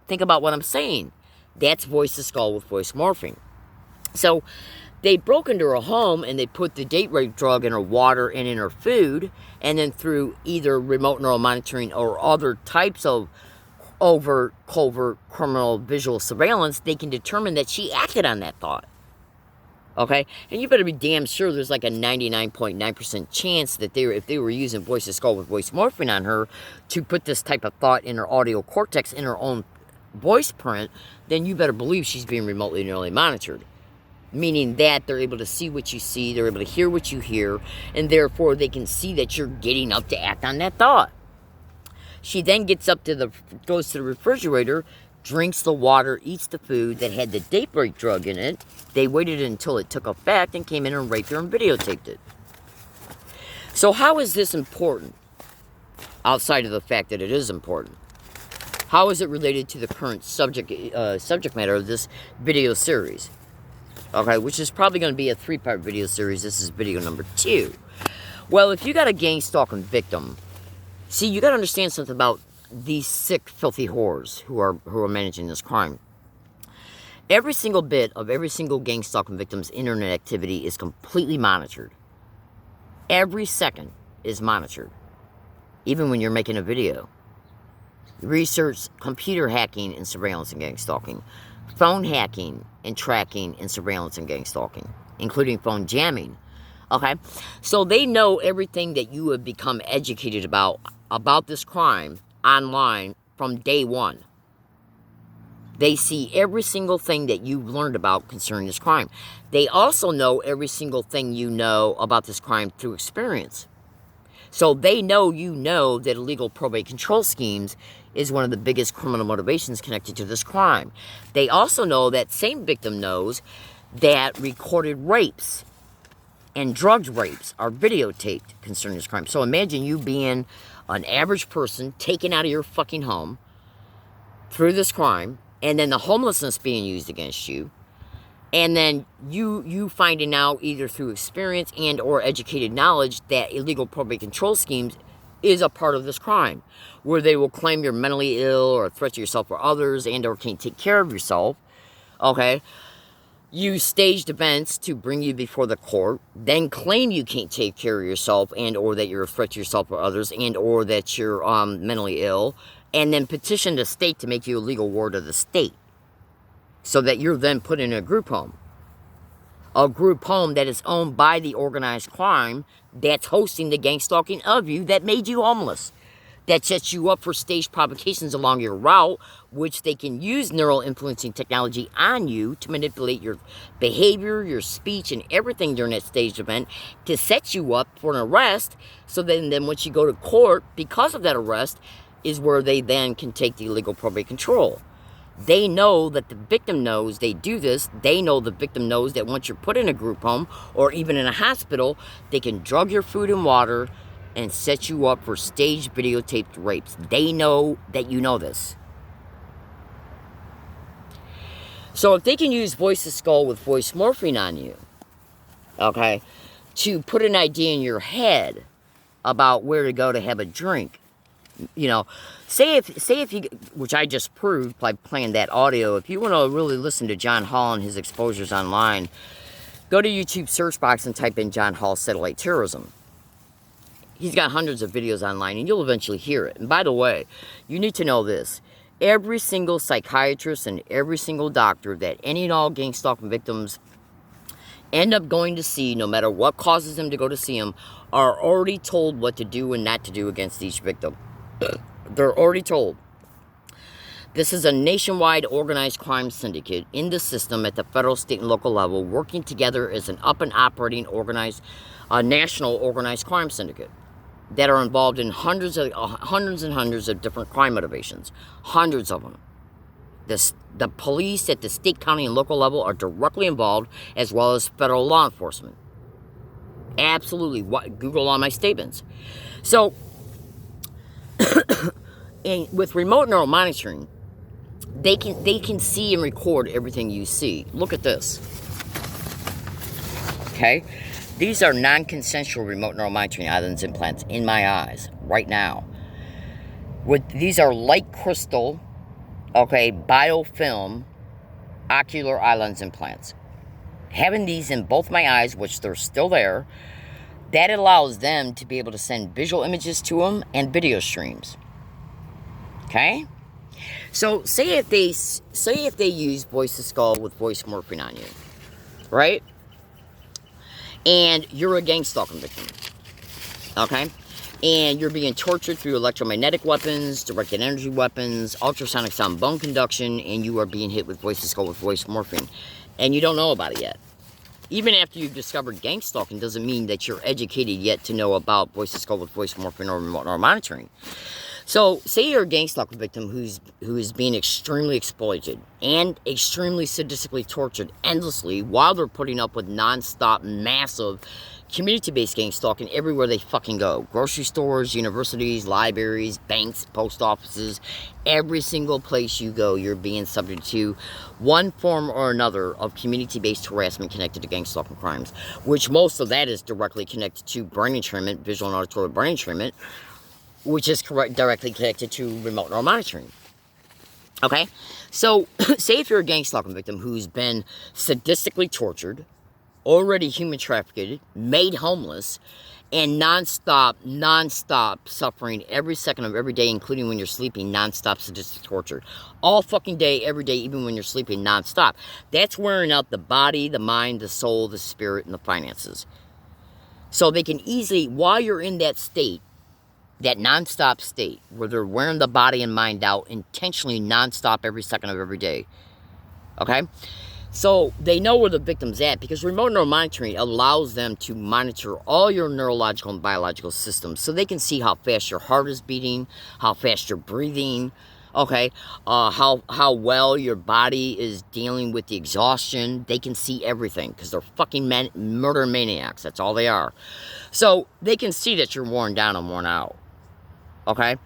Think about what I'm saying. That's voice-to-skull with voice morphing. So they broke into her home and they put the date rape drug in her water and in her food, and then through either remote neural monitoring or other types of overt, covert criminal visual surveillance, they can determine that she acted on that thought. Okay? And you better be damn sure there's like a 99.9% chance that if they were using voice to skull with voice morphing on her to put this type of thought in her audio cortex in her own voice print, then you better believe she's being remotely neurally monitored. Meaning that they're able to see what you see, they're able to hear what you hear, and therefore they can see that you're getting up to act on that thought. She then goes to the refrigerator, drinks the water, eats the food that had the date break drug in it. They waited until it took effect and came in and raped her and videotaped it. So how is this important? Outside of the fact that it is important. How is it related to the current subject matter of this video series? Okay, which is probably going to be a 3-part video series. This is video number 2. Well, if you got a gang stalking victim, see, you got to understand something about these sick, filthy whores who are managing this crime. Every single bit of every single gang stalking victim's internet activity is completely monitored. Every second is monitored, even when you're making a video. Research computer hacking and surveillance and gang stalking, phone hacking and tracking and surveillance and gang stalking, including phone jamming. Okay, so they know everything that you have become educated about this crime online from day one. They see every single thing that you've learned about concerning this crime. They also know every single thing you know about this crime through experience. So they know you know that illegal probate control schemes is one of the biggest criminal motivations connected to this crime. They also know that same victim knows that recorded rapes and drugged rapes are videotaped concerning this crime. So imagine you being an average person taken out of your fucking home through this crime, and then the homelessness being used against you, and then you finding out either through experience and or educated knowledge that illegal probate control schemes is a part of this crime, where they will claim you're mentally ill or a threat to yourself or others and or can't take care of yourself. Okay, you staged events to bring you before the court, then claim you can't take care of yourself and or that you're a threat to yourself or others and or that you're mentally ill, and then petition the state to make you a legal ward of the state so that you're then put in a group home. A group home that is owned by the organized crime that's hosting the gang stalking of you that made you homeless. That sets you up for staged provocations along your route, which they can use neural influencing technology on you to manipulate your behavior, your speech, and everything during that staged event to set you up for an arrest. So then once you go to court, because of that arrest, is where they then can take the illegal probate control. They know that the victim knows they do this. They know the victim knows that once you're put in a group home or even in a hospital, they can drug your food and water and set you up for staged videotaped rapes. They know that you know this. So if they can use voice to skull with voice morphing on you, okay, to put an idea in your head about where to go to have a drink, you know, say if you, which I just proved by playing that audio, if you want to really listen to John Hall and his exposures online, go to YouTube search box and type in John Hall satellite terrorism. He's got hundreds of videos online, and you'll eventually hear it. And by the way, you need to know this. Every single psychiatrist and every single doctor that any and all gang stalking victims end up going to see, no matter what causes them to go to see them, are already told what to do and not to do against each victim. They're already told. This is a nationwide organized crime syndicate in the system at the federal, state, and local level, working together as an up and operating organized, national organized crime syndicate that are involved in hundreds and hundreds of different crime motivations. Hundreds of them. The police at the state, county, and local level are directly involved, as well as federal law enforcement. Absolutely. Google all my statements. So, with remote neural monitoring, they can see and record everything you see. Look at this. Okay? These are non-consensual remote neural monitoring islands implants in my eyes right now. These are light crystal, okay, biofilm ocular islands implants. Having these in both my eyes, which they're still there, that allows them to be able to send visual images to them and video streams. Okay? So say if they use voice to skull with voice morphine on you, right? And you're a gang stalking victim, okay? And you're being tortured through electromagnetic weapons, directed energy weapons, ultrasonic sound bone conduction, and you are being hit with voice to skull with voice morphine, and you don't know about it yet. Even after you've discovered gang stalking doesn't mean that you're educated yet to know about voice to skull with voice morphine or remote neural monitoring. So, say you're a gang stalking victim who is being extremely exploited and extremely sadistically tortured endlessly while they're putting up with non-stop, massive, community-based gang stalking everywhere they fucking go. Grocery stores, universities, libraries, banks, post offices, every single place you go, you're being subject to one form or another of community-based harassment connected to gang stalking crimes, which most of that is directly connected to brain entrainment, visual and auditory brain entrainment, which is directly connected to remote neural monitoring. Okay? So, say if you're a gang stalking victim who's been sadistically tortured, already human trafficked, made homeless, and non-stop suffering every second of every day, including when you're sleeping, non-stop sadistic torture. All fucking day, every day, even when you're sleeping, non-stop. That's wearing out the body, the mind, the soul, the spirit, and the finances. So they can easily, while you're in that state, that non-stop state where they're wearing the body and mind out intentionally non-stop every second of every day. Okay? So they know where the victim's at because remote neural monitoring allows them to monitor all your neurological and biological systems so they can see how fast your heart is beating, how fast you're breathing, okay, how well your body is dealing with the exhaustion. They can see everything because they're fucking murder maniacs. That's all they are. So they can see that you're worn down and worn out. Okay?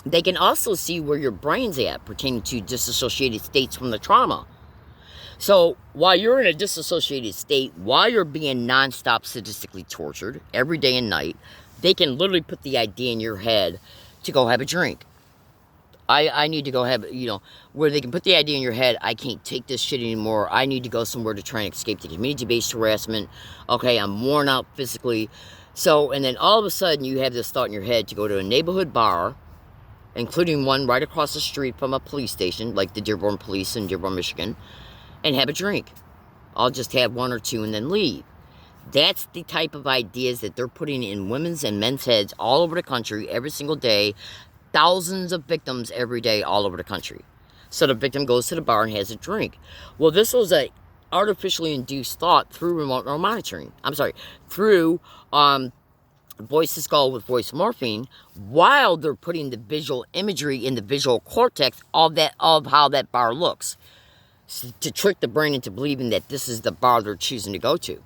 They can also see where your brain's at pertaining to disassociated states from the trauma. So, while you're in a disassociated state, while you're being non-stop sadistically tortured every day and night, they can literally put the idea in your head to go have a drink. I need to go have, where they can put the idea in your head, I can't take this shit anymore. I need to go somewhere to try and escape the community-based harassment. Okay, I'm worn out physically. So, and then all of a sudden you have this thought in your head to go to a neighborhood bar, including one right across the street from a police station, like the Dearborn Police in Dearborn, Michigan, and have a drink. I'll just have one or two and then leave. That's the type of ideas that they're putting in women's and men's heads all over the country every single day. Thousands of victims every day all over the country. So the victim goes to the bar and has a drink. Well, this was a artificially induced thought through remote neural monitoring. Through voice to skull with voice morphine, while they're putting the visual imagery in the visual cortex of how that bar looks, to trick the brain into believing that this is the bar they're choosing to go to,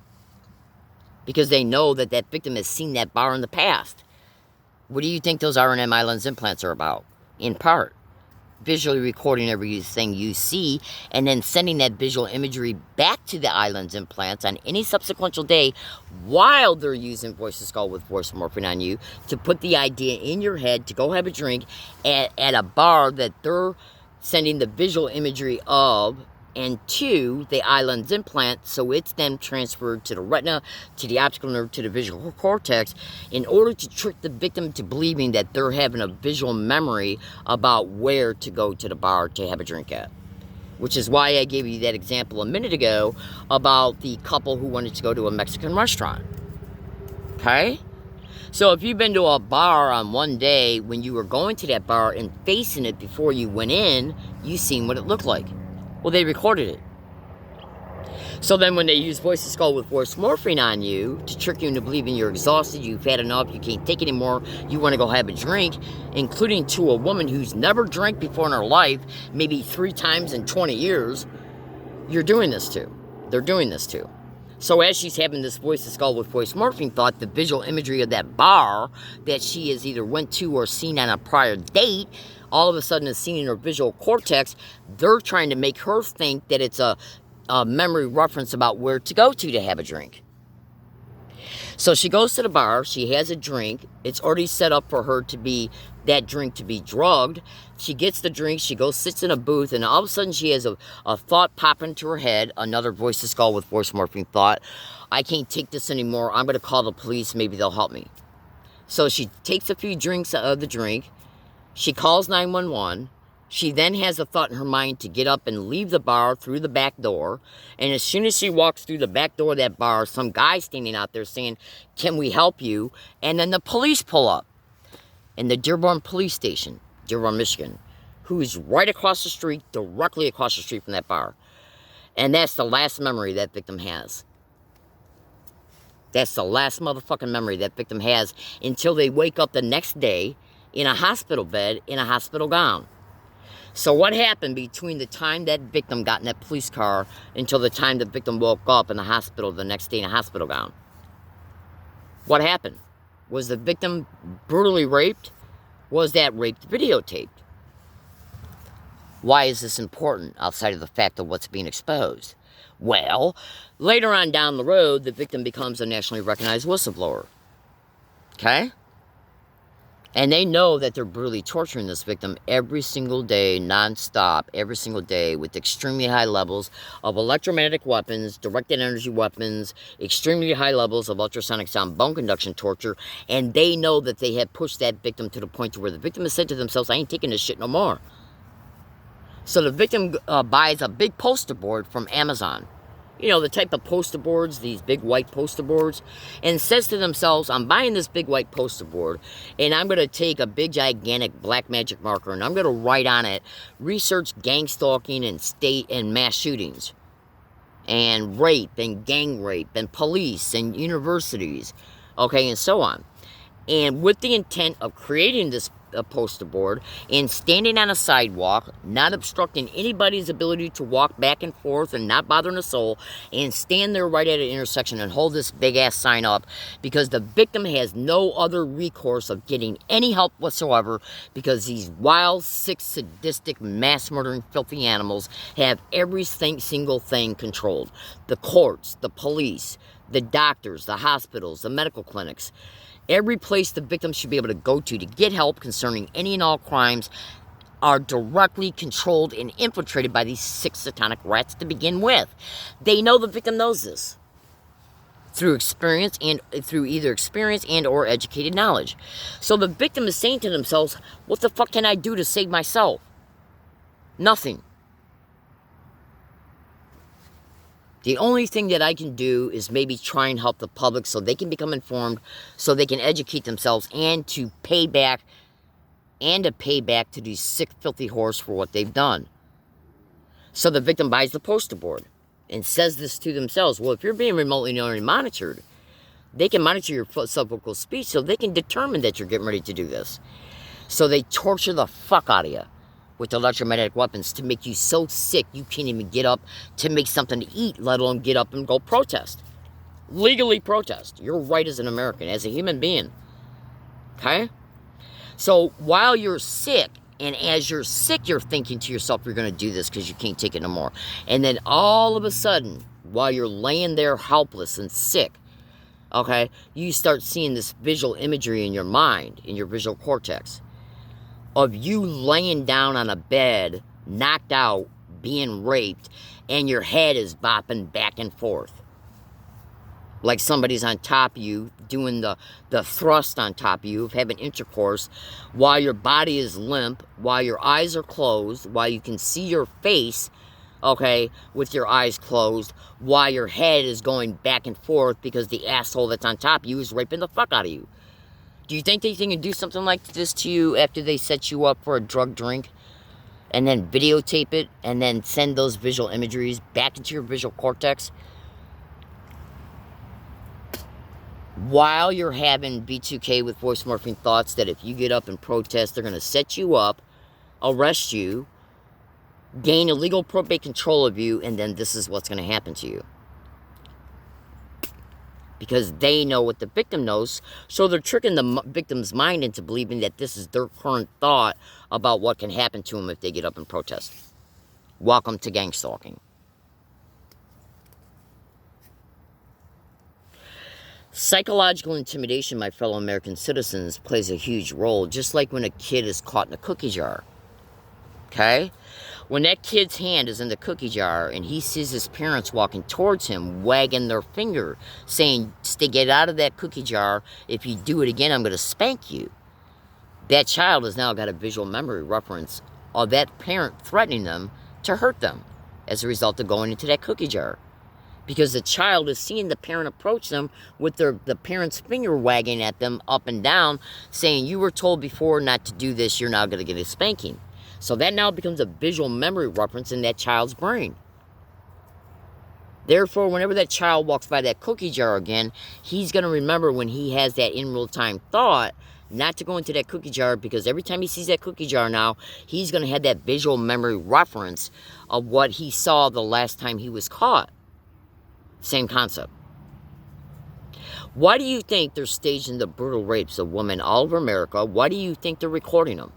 because they know that that victim has seen that bar in the past. What do you think those RNM eye lens implants are about? In part, visually recording everything you see and then sending that visual imagery back to the eye lens implants on any subsequent day while they're using voice to skull with voice morphine on you to put the idea in your head to go have a drink at a bar that they're sending the visual imagery of and to the eye lens implant, so it's then transferred to the retina, to the optical nerve, to the visual cortex, in order to trick the victim to believing that they're having a visual memory about where to go to the bar to have a drink at. Which is why I gave you that example a minute ago about the couple who wanted to go to a Mexican restaurant. Okay? So if you've been to a bar on one day when you were going to that bar and facing it before you went in, you've seen what it looked like. Well, they recorded it. So then when they use voice to skull with voice morphine on you to trick you into believing you're exhausted, you've had enough, you can't take it anymore, you want to go have a drink, including to a woman who's never drank before in her life, maybe 3 times in 20 years, you're doing this to. They're doing this to. So as she's having this voice to skull with voice morphine thought, the visual imagery of that bar that she has either went to or seen on a prior date, all of a sudden is seen in her visual cortex. They're trying to make her think that it's a memory reference about where to go to have a drink. So she goes to the bar, she has a drink, it's already set up for her to be, that drink to be drugged. She gets the drink, she goes, sits in a booth, and all of a sudden she has a thought pop into her head, another voice to skull with voice morphine thought. I can't take this anymore, I'm going to call the police, maybe they'll help me. So she takes a few drinks of the drink, she calls 911, She then has a thought in her mind to get up and leave the bar through the back door. And as soon as she walks through the back door of that bar, some guy standing out there saying, "Can we help you?" And then the police pull up. In the Dearborn Police Station, Dearborn, Michigan, who is right across the street, directly across the street from that bar. And that's the last memory that victim has. That's the last motherfucking memory that victim has until they wake up the next day in a hospital bed, in a hospital gown. So what happened between the time that victim got in that police car until the time the victim woke up in the hospital the next day in a hospital gown? What happened? Was the victim brutally raped? Was that rape videotaped? Why is this important outside of the fact of what's being exposed? Well, later on down the road, the victim becomes a nationally recognized whistleblower. Okay? And they know that they're brutally torturing this victim every single day, non-stop, every single day, with extremely high levels of electromagnetic weapons, directed energy weapons, extremely high levels of ultrasonic sound bone conduction torture, and they know that they have pushed that victim to the point to where the victim has said to themselves, "I ain't taking this shit no more." So the victim buys a big poster board from Amazon. You know, the type of poster boards, these big white poster boards, and says to themselves, "I'm buying this big white poster board, and I'm going to take a big, gigantic black magic marker, and I'm going to write on it, research gangstalking and state and mass shootings, and rape, and gang rape, and police, and universities, okay, and so on." And with the intent of creating this poster board and standing on a sidewalk, not obstructing anybody's ability to walk back and forth and not bothering a soul, and stand there right at an intersection and hold this big ass sign up, because the victim has no other recourse of getting any help whatsoever, because these wild, sick, sadistic, mass murdering, filthy animals have every single thing controlled. The courts, the police, the doctors, the hospitals, the medical clinics. Every place the victim should be able to go to get help concerning any and all crimes are directly controlled and infiltrated by these sick satanic rats to begin with. They know the victim knows this through experience and through either experience and or educated knowledge. So the victim is saying to themselves, "What the fuck can I do to save myself?" Nothing. The only thing that I can do is maybe try and help the public so they can become informed, so they can educate themselves, and to pay back to these sick, filthy whores for what they've done. So the victim buys the poster board and says this to themselves: "Well, if you're being remotely monitored, they can monitor your subvocal speech so they can determine that you're getting ready to do this." So they torture the fuck out of you with electromagnetic weapons to make you so sick you can't even get up to make something to eat, let alone get up and go protest. Legally protest. Your right as an American, as a human being. Okay? So while you're sick, and as you're sick, you're thinking to yourself, you're going to do this because you can't take it no more. And then all of a sudden, while you're laying there helpless and sick, okay, you start seeing this visual imagery in your mind, in your visual cortex, of you laying down on a bed, knocked out, being raped, and your head is bopping back and forth. Like somebody's on top of you, doing the thrust on top of you, of having intercourse, while your body is limp, while your eyes are closed, while you can see your face, okay, with your eyes closed, while your head is going back and forth because the asshole that's on top of you is raping the fuck out of you. Do you think they can do something like this to you after they set you up for a drug drink, and then videotape it, and then send those visual imageries back into your visual cortex while you're having B2K with voice morphing thoughts that if you get up and protest, they're going to set you up, arrest you, gain illegal probate control of you, and then this is what's going to happen to you? Because they know what the victim knows, so they're tricking the victim's mind into believing that this is their current thought about what can happen to them if they get up and protest. Welcome to Gangstalking. Psychological intimidation, my fellow American citizens, plays a huge role, just like when a kid is caught in a cookie jar. Okay? When that kid's hand is in the cookie jar and he sees his parents walking towards him, wagging their finger, saying, "Stay, get out of that cookie jar. If you do it again, I'm going to spank you." That child has now got a visual memory reference of that parent threatening them to hurt them as a result of going into that cookie jar. Because the child is seeing the parent approach them with the parent's finger wagging at them up and down, saying, you were told before not to do this, you're now going to get a spanking. So that now becomes a visual memory reference in that child's brain. Therefore, whenever that child walks by that cookie jar again, he's going to remember when he has that in real-time thought not to go into that cookie jar, because every time he sees that cookie jar now, he's going to have that visual memory reference of what he saw the last time he was caught. Same concept. Why do you think they're staging the brutal rapes of women all over America? Why do you think they're recording them?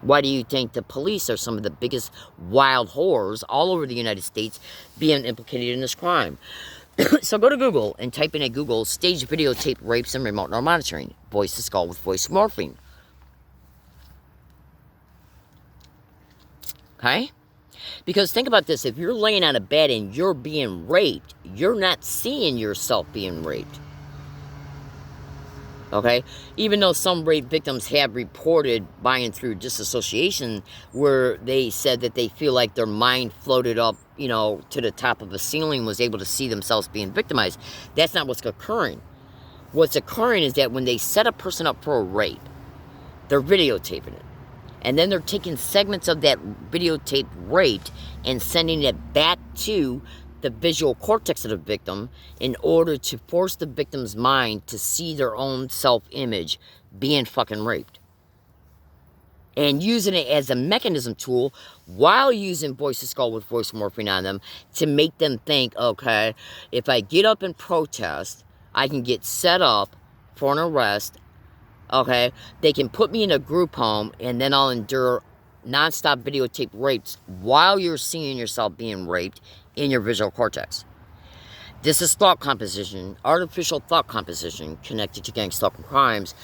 Why do you think the police are some of the biggest wild whores all over the United States being implicated in this crime? So go to Google and type in at Google, staged videotape rapes and remote neural monitoring. Voice to skull with voice morphing. Okay? Because think about this, if you're laying on a bed and you're being raped, you're not seeing yourself being raped. Okay? Even though some rape victims have reported by and through disassociation, where they said that they feel like their mind floated up, you know, to the top of a ceiling, was able to see themselves being victimized. That's not what's occurring. What's occurring is that when they set a person up for a rape, they're videotaping it. And then they're taking segments of that videotape raped and sending it back to the visual cortex of the victim in order to force the victim's mind to see their own self-image being fucking raped. And using it as a mechanism tool while using voice to skull with voice morphing on them to make them think, okay, if I get up and protest, I can get set up for an arrest. Okay, they can put me in a group home and then I'll endure non-stop videotape rapes while you're seeing yourself being raped in your visual cortex. This is thought composition, artificial thought composition connected to gangstalking crimes,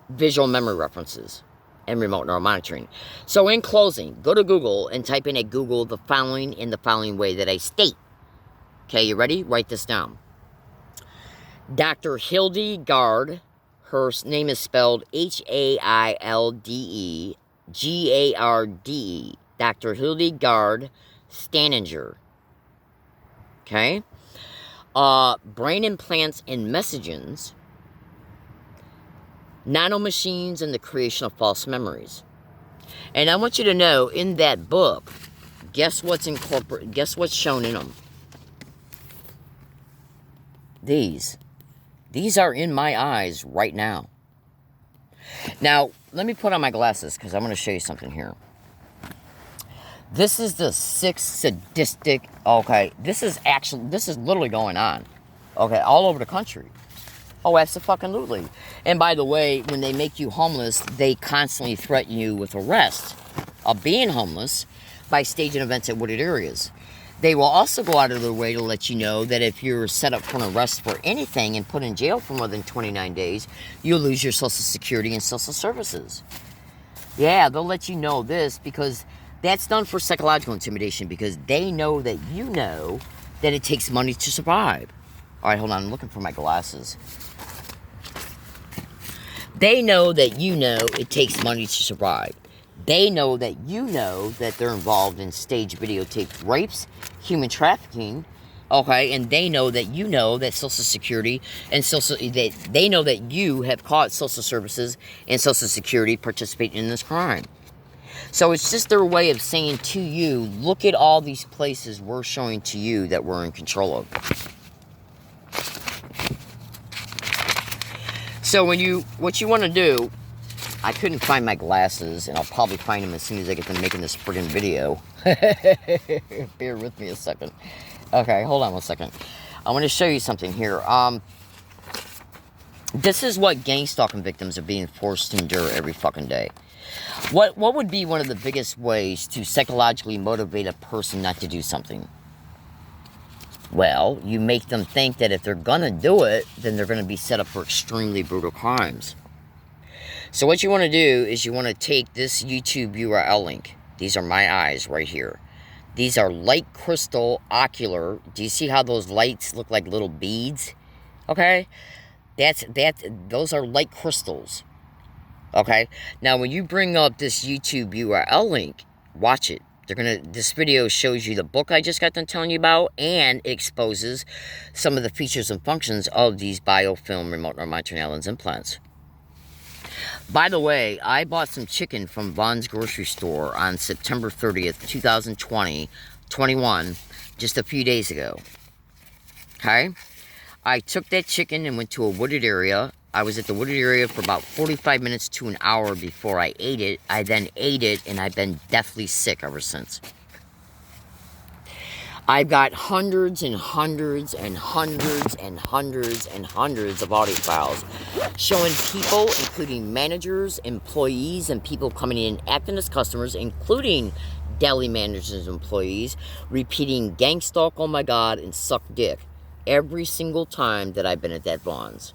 visual memory references, and remote neural monitoring. So in closing, go to Google and type in at Google the following in the following way that I state. Okay, you ready? Write this down. Dr. Hildegard, her name is spelled Hildegard, Dr. Hildegard Staninger. Okay? Brain implants and messages, nanomachines, and the creation of false memories. And I want you to know, in that book, guess what's shown in them? These are in my eyes right now. Now, let me put on my glasses because I'm going to show you something here. This is the sixth sadistic, okay, this is literally going on, okay, all over the country. Oh, absolutely. And by the way, when they make you homeless, they constantly threaten you with arrest of being homeless by staging events at wooded areas. They will also go out of their way to let you know that if you're set up for an arrest for anything and put in jail for more than 29 days, you'll lose your Social Security and Social Services. Yeah, they'll let you know this because that's done for psychological intimidation, because they know that you know that it takes money to survive. All right, hold on. I'm looking for my glasses. They know that you know it takes money to survive. They know that you know that they're involved in staged videotaped rapes, human trafficking, okay, and they know that you know that Social Security and they know that you have caught Social Services and Social Security participating in this crime. So it's just their way of saying to you, look at all these places we're showing to you that we're in control of. So what you want to do, I couldn't find my glasses, and I'll probably find them as soon as I get done making this friggin' video. Bear with me a second. Okay, hold on one second. I want to show you something here. This is what gangstalking victims are being forced to endure every fucking day. What would be one of the biggest ways to psychologically motivate a person not to do something? Well, you make them think that if they're gonna do it, then they're gonna be set up for extremely brutal crimes. So what you want to do is you want to take this YouTube URL link. These are my eyes right here. These are light crystal ocular. Do you see how those lights look like little beads? Okay? Those are light crystals. Okay? Now, when you bring up this YouTube URL link, watch it. This video shows you the book I just got done telling you about, and exposes some of the features and functions of these biofilm remote neuromonitoring lens implants. By the way, I bought some chicken from Vaughn's grocery store on September 30th, 2021, just a few days ago. Okay? I took that chicken and went to a wooded area. I was at the wooded area for about 45 minutes to an hour before I ate it. I then ate it, and I've been deathly sick ever since. I've got hundreds and hundreds and hundreds and hundreds and hundreds of audio files showing people, including managers, employees, and people coming in acting as customers, including deli managers and employees, repeating "gangstalk, oh my god," and "suck dick" every single time that I've been at that Vaughn's.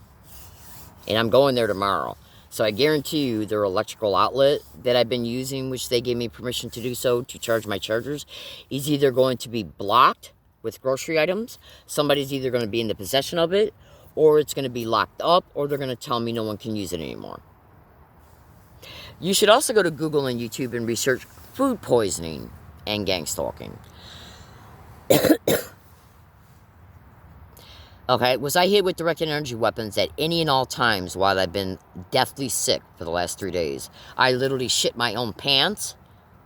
And I'm going there tomorrow. So I guarantee you their electrical outlet that I've been using, which they gave me permission to do so, to charge my chargers, is either going to be blocked with grocery items, somebody's either going to be in the possession of it, or it's going to be locked up, or they're going to tell me no one can use it anymore. You should also go to Google and YouTube and research food poisoning and gangstalking. Okay, was I hit with directed energy weapons at any and all times while I've been deathly sick for the last 3 days? I literally shit my own pants,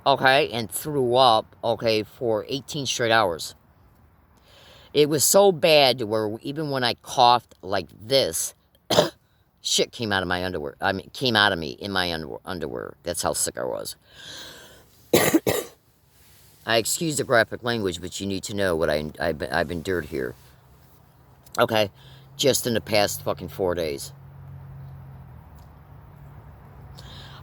okay, and threw up, okay, for 18 straight hours. It was so bad to where even when I coughed like this, shit came out of my underwear. I mean, came out of me in my underwear. That's how sick I was. I excuse the graphic language, but you need to know what I've endured here. Okay, just in the past fucking 4 days.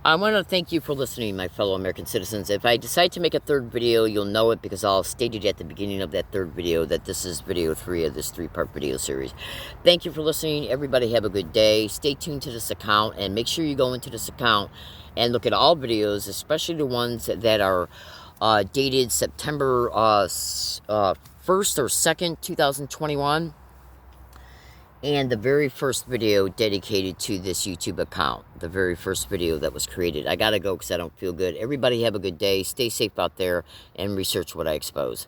I want to thank you for listening, my fellow American citizens. If I decide to make a third video, you'll know it because I'll state it at the beginning of that third video that this is video 3 of this 3-part video series. Thank you for listening. Everybody have a good day. Stay tuned to this account, and make sure you go into this account and look at all videos, especially the ones that are dated September 1st or 2nd, 2021. And the very first video dedicated to this YouTube account. The very first video that was created. I gotta go because I don't feel good. Everybody have a good day. Stay safe out there and research what I expose.